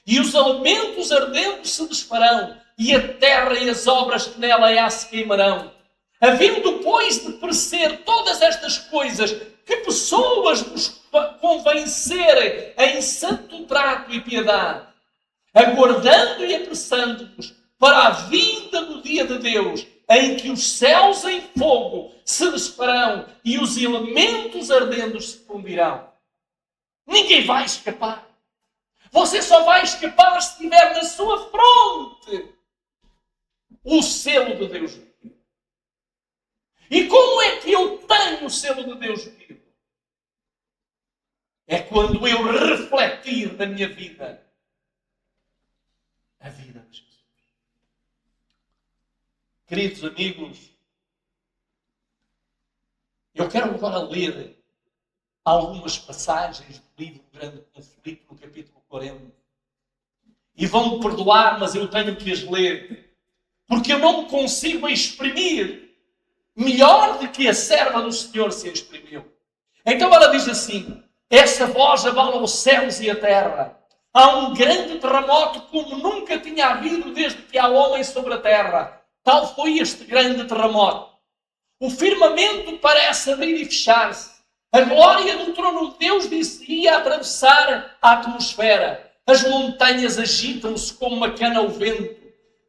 e os elementos ardendo se desfarão, e a terra e as obras que nela há se queimarão. Havendo, pois, de parecer todas estas coisas, que pessoas vos convém serem em santo trato e piedade, aguardando e apressando-vos para a vinda do dia de Deus, em que os céus em fogo se desfarão e os elementos ardendos se fundirão. Ninguém vai escapar. Você só vai escapar se tiver na sua fronte o selo de Deus vivo. E como é que eu tenho o selo de Deus vivo? É quando eu refletir na minha vida a vida de Jesus. Queridos amigos, eu quero agora ler algumas passagens do livro Grande Conflito, no capítulo 40. E vão-me perdoar, mas eu tenho que as ler, porque eu não me consigo exprimir melhor do que a serva do Senhor se exprimiu. Então ela diz assim: essa voz abala os céus e a terra. Há um grande terremoto como nunca tinha havido desde que há homem sobre a terra. Tal foi este grande terremoto. O firmamento parece abrir e fechar-se. A glória do trono de Deus disse-ia atravessar a atmosfera. As montanhas agitam-se como uma cana ao vento.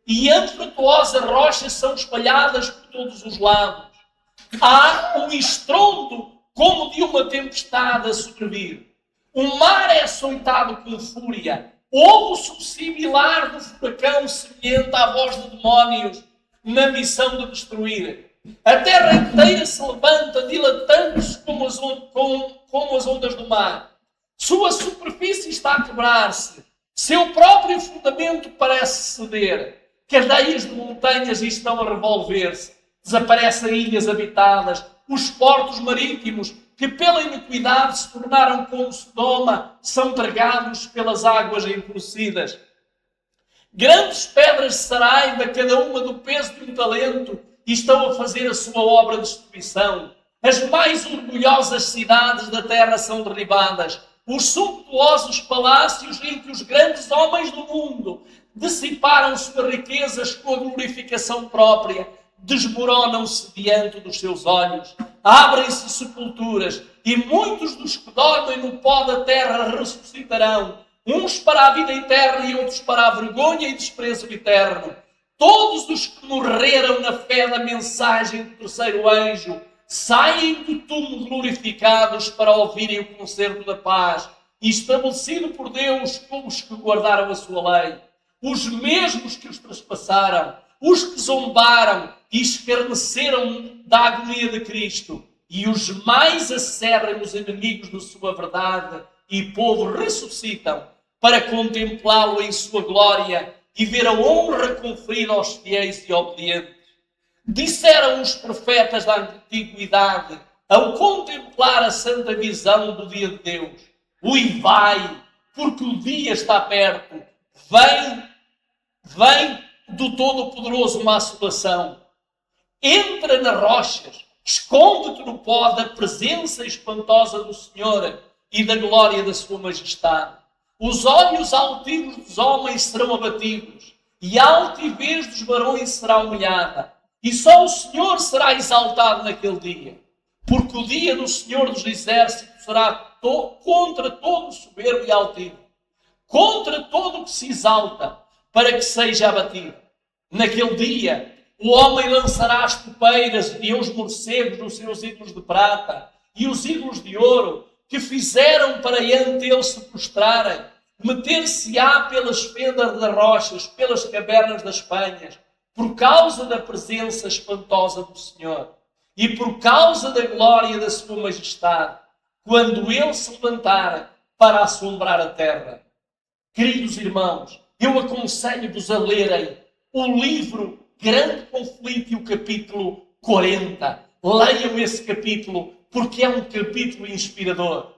E anfratuosas rochas são espalhadas por todos os lados. Há um estrondo como de uma tempestade a sobrevir. O mar é açoitado com fúria. Ouve-se o sibilar do furacão semelhante à voz de demónios na missão de destruir. A terra inteira se levanta, dilatando-se como as ondas do mar. Sua superfície está a quebrar-se. Seu próprio fundamento parece ceder. Cadeias de montanhas estão a revolver-se. Desaparecem ilhas habitadas. Os portos marítimos, que pela iniquidade se tornaram como Sodoma, são tragados pelas águas enfurecidas. Grandes pedras de saraiva, cada uma do peso de um talento, estão a fazer a sua obra de destruição. As mais orgulhosas cidades da terra são derribadas. Os suntuosos palácios em que os grandes homens do mundo dissiparam suas riquezas com a glorificação própria, desmoronam-se diante dos seus olhos. Abrem-se sepulturas, e muitos dos que dormem no pó da terra ressuscitarão, uns para a vida eterna e outros para a vergonha e desprezo eterno. Todos os que morreram na fé da mensagem do terceiro anjo saem do túmulo glorificados para ouvirem o concerto da paz, estabelecido por Deus como os que guardaram a sua lei. Os mesmos que os traspassaram, os que zombaram e escarneceram da agonia de Cristo, e os mais acérrimos inimigos de sua verdade e povo ressuscitam para contemplá-lo em sua glória e ver a honra conferida aos fiéis e obedientes. Disseram os profetas da antiguidade, ao contemplar a santa visão do dia de Deus: uivai, porque o dia está perto. Vem do Todo-Poderoso uma assolação. Entra nas rochas, esconde-te no pó da presença espantosa do Senhor e da glória da sua majestade. Os olhos altivos dos homens serão abatidos, e a altivez dos varões será humilhada. E só o Senhor será exaltado naquele dia, porque o dia do Senhor dos Exércitos será contra todo o soberbo e altivo, contra todo o que se exalta, para que seja abatido. Naquele dia, o homem lançará as topeiras e os morcegos dos seus ídolos de prata e os ídolos de ouro que fizeram para ante ele se prostrarem. Meter-se-á pelas fendas das rochas, pelas cavernas das penhas, por causa da presença espantosa do Senhor e por causa da glória da sua majestade, quando ele se levantar para assombrar a terra. Queridos irmãos, eu aconselho-vos a lerem o livro Grande Conflito e o capítulo 40. Leiam esse capítulo, porque é um capítulo inspirador.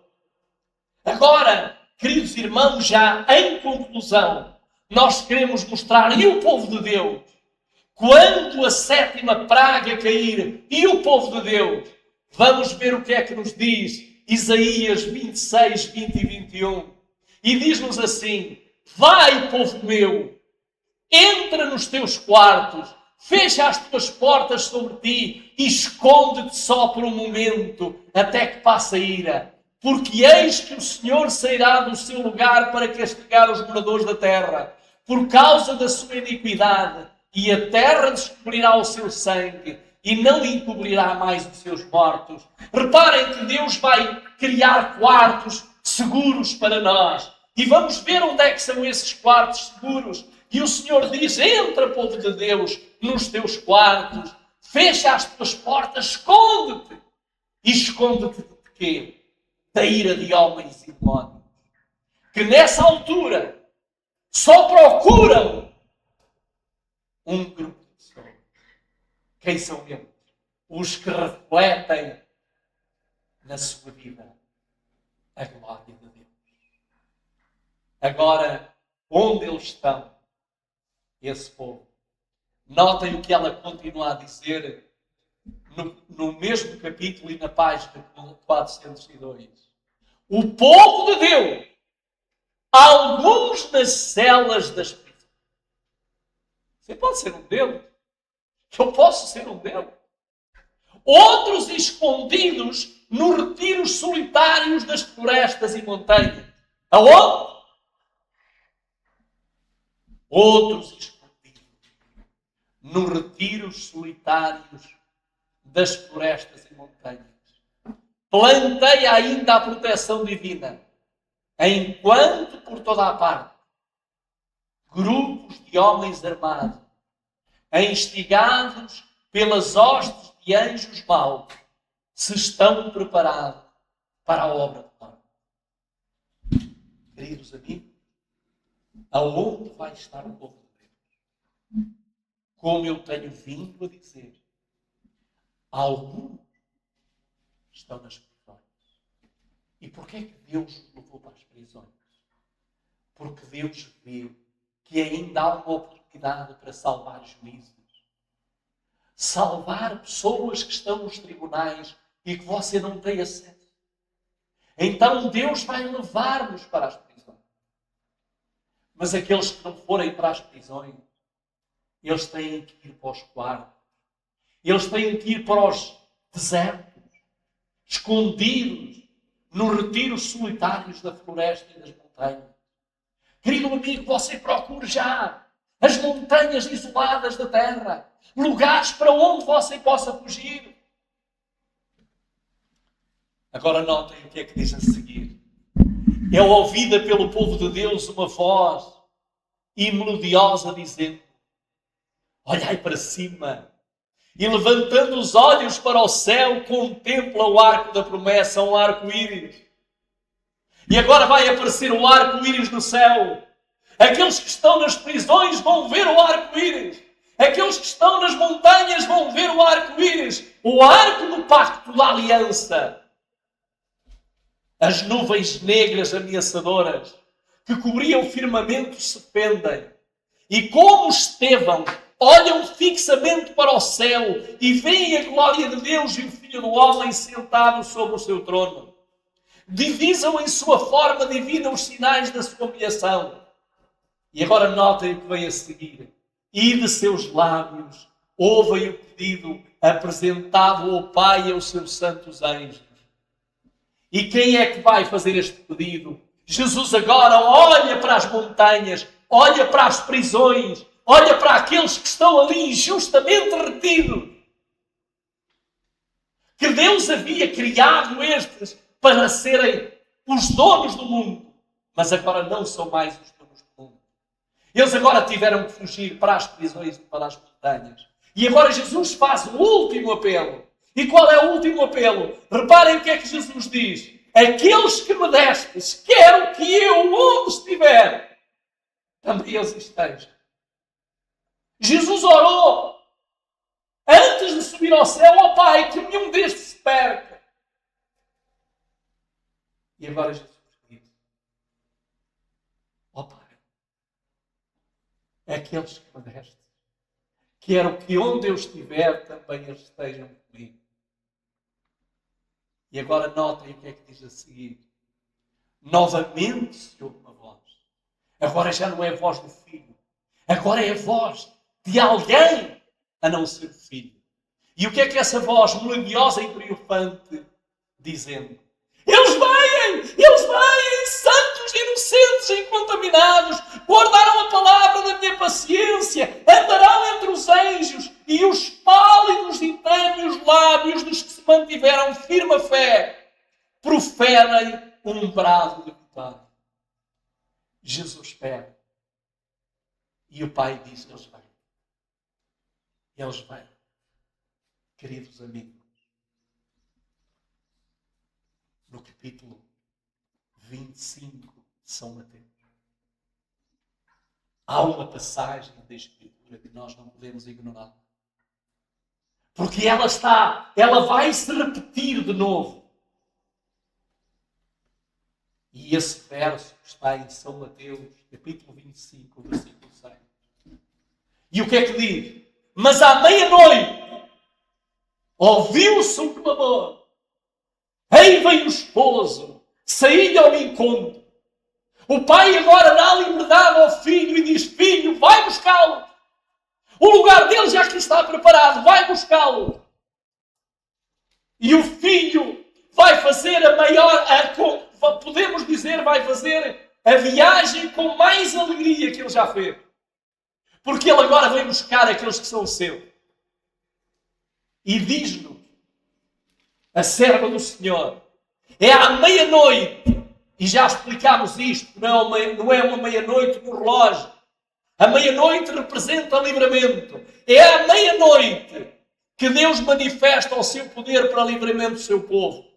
Agora, queridos irmãos, já em conclusão, nós queremos mostrar, e o povo de Deus, quando a sétima praga cair, e o povo de Deus, vamos ver o que é que nos diz Isaías 26, 20 e 21. E diz-nos assim: vai, povo meu, entra nos teus quartos, fecha as tuas portas sobre ti e esconde-te só por um momento, até que passe a ira. Porque eis que o Senhor sairá do seu lugar para castigar os moradores da terra, por causa da sua iniquidade, e a terra descobrirá o seu sangue, e não encobrirá mais os seus mortos. Reparem que Deus vai criar quartos seguros para nós. E vamos ver onde é que são esses quartos seguros. E o Senhor diz: entra, povo de Deus, nos teus quartos, fecha as tuas portas, esconde-te. E esconde-te de quê? Da ira de homens e demónios, que nessa altura só procuram um grupo de pessoas. Quem são eles? Os que refletem na sua vida a glória de Deus. Agora, onde eles estão, esse povo? Notem o que ela continua a dizer no mesmo capítulo e na página 402. O povo de Deus, alguns nas celas das prisões. Você pode ser um deles. Eu posso ser um deles. Outros escondidos nos retiros solitários das florestas e montanhas. Aonde? Outros escondidos nos retiros solitários das florestas e montanhas. Planteia ainda a proteção divina, enquanto por toda a parte grupos de homens armados, instigados pelas hostes de anjos maus, se estão preparados para a obra de Deus. Queridos amigos, aonde vai estar o povo de Deus? Como eu tenho vindo a dizer, alguns estão nas prisões. E porquê é que Deus os levou para as prisões? Porque Deus vê que ainda há uma oportunidade para salvar juízes. Salvar pessoas que estão nos tribunais e que você não tem acesso. Então Deus vai levar-nos para as prisões. Mas aqueles que não forem para as prisões, eles têm que ir para os quartos. Eles têm que ir para os desertos, escondidos, nos retiros solitários da floresta e das montanhas. Querido amigo, você procure já as montanhas isoladas da terra, lugares para onde você possa fugir. Agora notem o que é que diz a seguir. É ouvida pelo povo de Deus uma voz e melodiosa dizendo: olhai para cima, e levantando os olhos para o céu, contempla o arco da promessa, um arco-íris. E agora vai aparecer o arco-íris no céu. Aqueles que estão nas prisões vão ver o arco-íris. Aqueles que estão nas montanhas vão ver o arco-íris. O arco do pacto da aliança. As nuvens negras ameaçadoras que cobriam o firmamento se fendem. E como Estevão olham fixamente para o céu e veem a glória de Deus e o Filho do Homem sentado sobre o seu trono. Divisam em sua forma divina os sinais da sua humilhação. E agora notem o que vem a seguir. E de seus lábios ouvem o pedido apresentado ao Pai e aos seus santos anjos. E quem é que vai fazer este pedido? Jesus agora olha para as montanhas, olha para as prisões, olha para aqueles que estão ali injustamente retidos. Que Deus havia criado estes para serem os donos do mundo. Mas agora não são mais os donos do mundo. Eles agora tiveram que fugir para as prisões e para as montanhas. E agora Jesus faz o último apelo. E qual é o último apelo? Reparem o que é que Jesus diz. Aqueles que me destes, quero que eu, onde estiver, também eles estejam. Jesus orou antes de subir ao céu: ó Pai, que nenhum destes se perca. E agora Jesus diz: ó Pai, aqueles que me deste, quero que onde eu estiver também eles estejam comigo. E agora notem o que é que diz a seguir. Novamente se ouve uma voz. Agora já não é a voz do filho. Agora é a voz de alguém a não ser o filho. E o que é que essa voz melodiosa e triunfante dizendo? Eles vêm, santos, inocentes, incontaminados, guardaram a palavra da minha paciência, andarão entre os anjos, e os pálidos e tênues lábios dos que se mantiveram firme a fé proferem um brado de vitória. Jesus pede. E o Pai diz, eles vêm. Eles vêm. Queridos amigos, no capítulo 25 de São Mateus, há uma passagem da Escritura que nós não podemos ignorar. Porque ela vai se repetir de novo. E esse verso está em São Mateus, capítulo 25, versículo 6. E o que é que diz? Mas à meia-noite ouviu-se um clamor. Aí vem o esposo, saí ao encontro. O pai agora dá liberdade ao filho e diz, filho, vai buscá-lo. O lugar dele já aqui está preparado, vai buscá-lo. E o filho vai fazer podemos dizer, vai fazer a viagem com mais alegria que ele já fez. Porque ele agora vem buscar aqueles que são seus. E diz-nos a serva do Senhor, é à meia-noite, e já explicámos isto, não é uma meia-noite no relógio. A meia-noite representa livramento. É à meia-noite que Deus manifesta o seu poder para livramento do seu povo.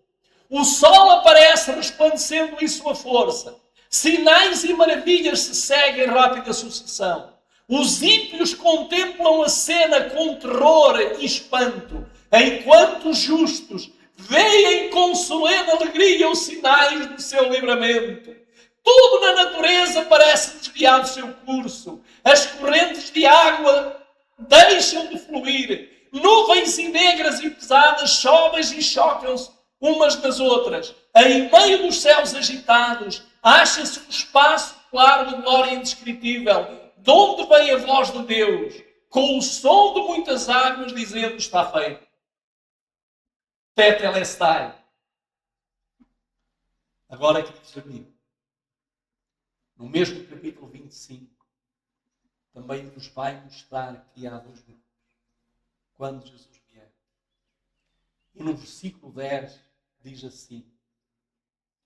O sol aparece resplandecendo em sua força. Sinais e maravilhas se seguem em rápida sucessão. Os ímpios contemplam a cena com terror e espanto, enquanto os justos veem com solene alegria os sinais do seu livramento. Tudo na natureza parece desviar do seu curso. As correntes de água deixam de fluir. Nuvens negras e pesadas sobem e chocam-se umas nas outras. Em meio dos céus agitados, acha-se um espaço claro de glória indescritível, de onde vem a voz de Deus, com o som de muitas águas, dizendo, está feito. Tetelestai. Agora, queridos amigos, no mesmo capítulo 25, também nos vai mostrar que há dois grupos. Quando Jesus vier. E no versículo 10 diz assim,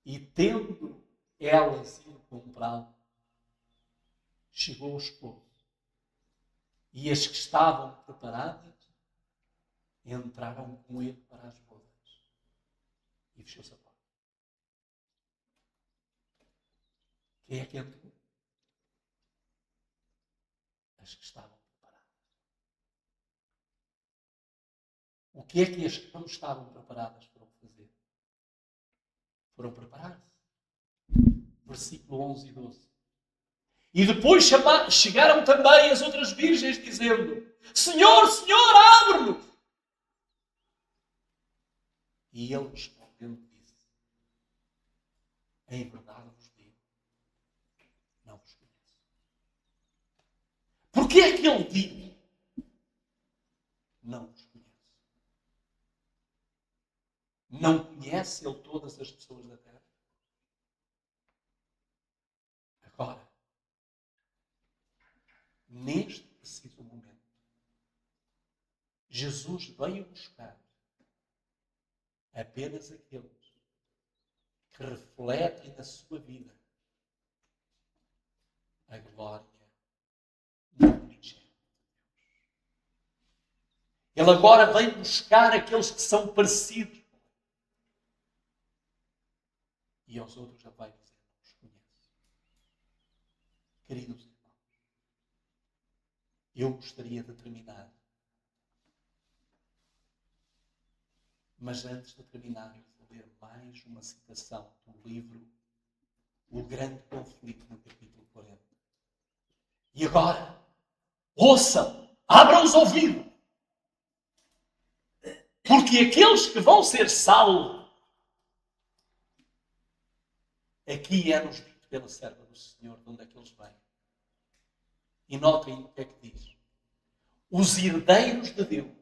e tendo elas ido comprá-lo, chegou o esposo. E as que estavam preparadas entraram com ele para as bodas. E fechou-se a porta. Quem é que entrou? As que estavam preparadas. O que é que as que não estavam preparadas foram fazer? Foram preparar-se. Versículo 11 e 12. E depois chegaram também as outras virgens dizendo, Senhor, Senhor, abre-nos! E ele respondendo disse, em verdade vos digo, não vos conheço. Porquê é que ele diz, não vos conheço? Não conhece ele todas as pessoas da terra? Agora, neste preciso momento, Jesus veio buscar apenas aqueles que refletem na sua vida a glória do unigênito de Deus. Ele agora vem buscar aqueles que são parecidos com ele. E aos outros já vai dizer, não os conheço. Queridos irmãos, eu gostaria de terminar. Mas antes de terminar, eu vou ler mais uma citação do livro O Grande Conflito, no capítulo 40. E agora, ouçam, abram os ouvidos. Porque aqueles que vão ser salvos Aqui é-nos dito pela serva do Senhor de onde é que eles vêm. E notem o que é que diz. Os herdeiros de Deus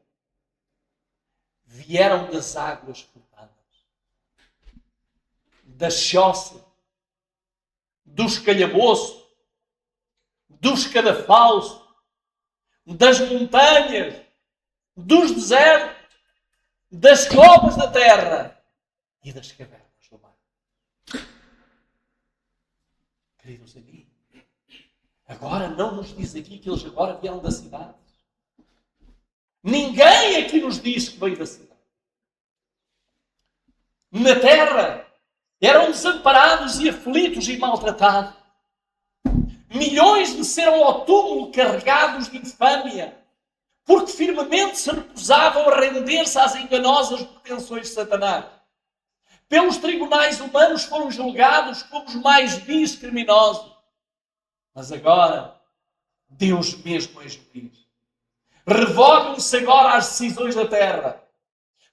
vieram das águas furtadas, da choça, dos calhabouços, dos cadafalsos, das montanhas, dos desertos, das covas da terra e das cavernas do mar. Queridos amigos, agora não nos diz aqui que eles agora vieram da cidade. Ninguém aqui nos diz que veio da cidade. Na terra eram desamparados e aflitos e maltratados. Milhões desceram ao túmulo carregados de infâmia, porque firmemente se recusavam a render-se às enganosas pretensões de Satanás. Pelos tribunais humanos foram julgados como os mais vis criminosos. Mas agora, Deus mesmo é juiz. Revogam-se agora as decisões da terra.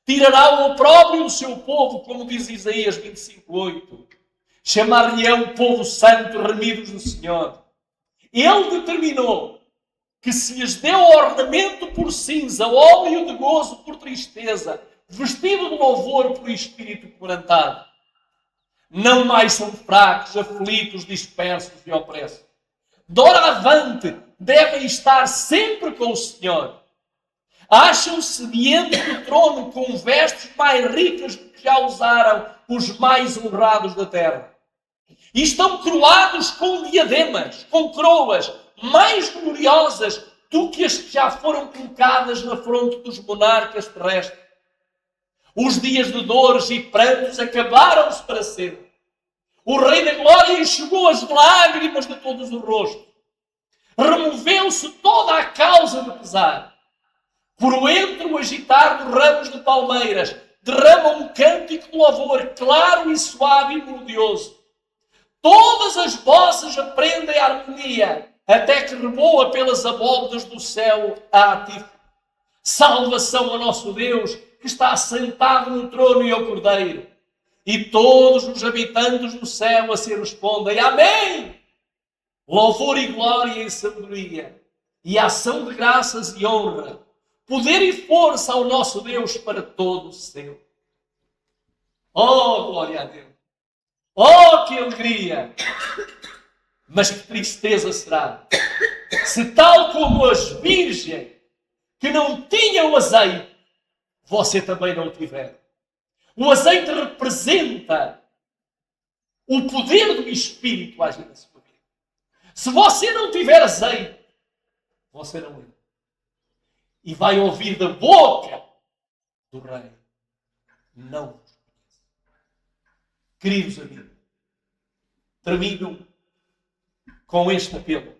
Tirará o opróbrio do seu povo, como diz Isaías 25:8. Chamar-lhe-ão o povo santo, remidos do Senhor. Ele determinou que se lhes deu ornamento por cinza, óleo de gozo por tristeza, vestido de louvor por espírito quebrantado. Não mais são fracos, aflitos, dispersos e opressos. Doravante devem estar sempre com o Senhor. Acham-se diante do trono com vestes mais ricas do que já usaram os mais honrados da terra. E estão coroados com diademas, com coroas mais gloriosas do que as que já foram colocadas na fronte dos monarcas terrestres. Os dias de dores e prantos acabaram-se para sempre. O Rei da Glória enxugou as lágrimas de todos os rostos. Removeu-se toda a causa de pesar. Por entre o agitar dos ramos de palmeiras, derrama um cântico de louvor claro e suave e melodioso. Todas as vozes aprendem a harmonia, até que reboa pelas abóbodas do céu a ativo. Salvação ao nosso Deus, que está sentado no trono e ao Cordeiro. E todos os habitantes do céu assim respondem: Amém! Louvor e glória e sabedoria, e ação de graças e honra, poder e força ao nosso Deus para todo o seu. Oh, glória a Deus! Oh, que alegria! Mas que tristeza será se, tal como as virgens que não tinham azeite, você também não o tiver. O azeite representa o poder do Espírito a agir na sua vida. Se você não tiver azeite, você não entra. E vai ouvir da boca do Rei: não vos conheço. Queridos amigos, termino com este apelo.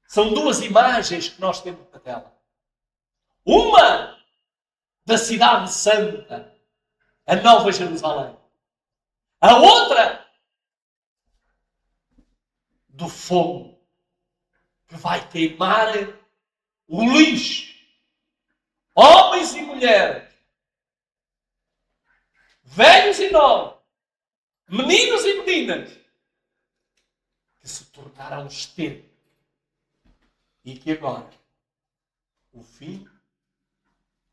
São duas imagens que nós temos na tela. Uma da cidade santa, a Nova Jerusalém. A outra do fogo que vai queimar o lixo. Homens e mulheres, velhos e novos, meninos e meninas, que se tornaram esterco. E que agora o fim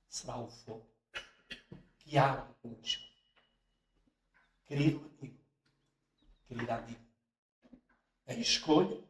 será o fogo que arde com o chão. Querido amigo, querida amiga, a escolha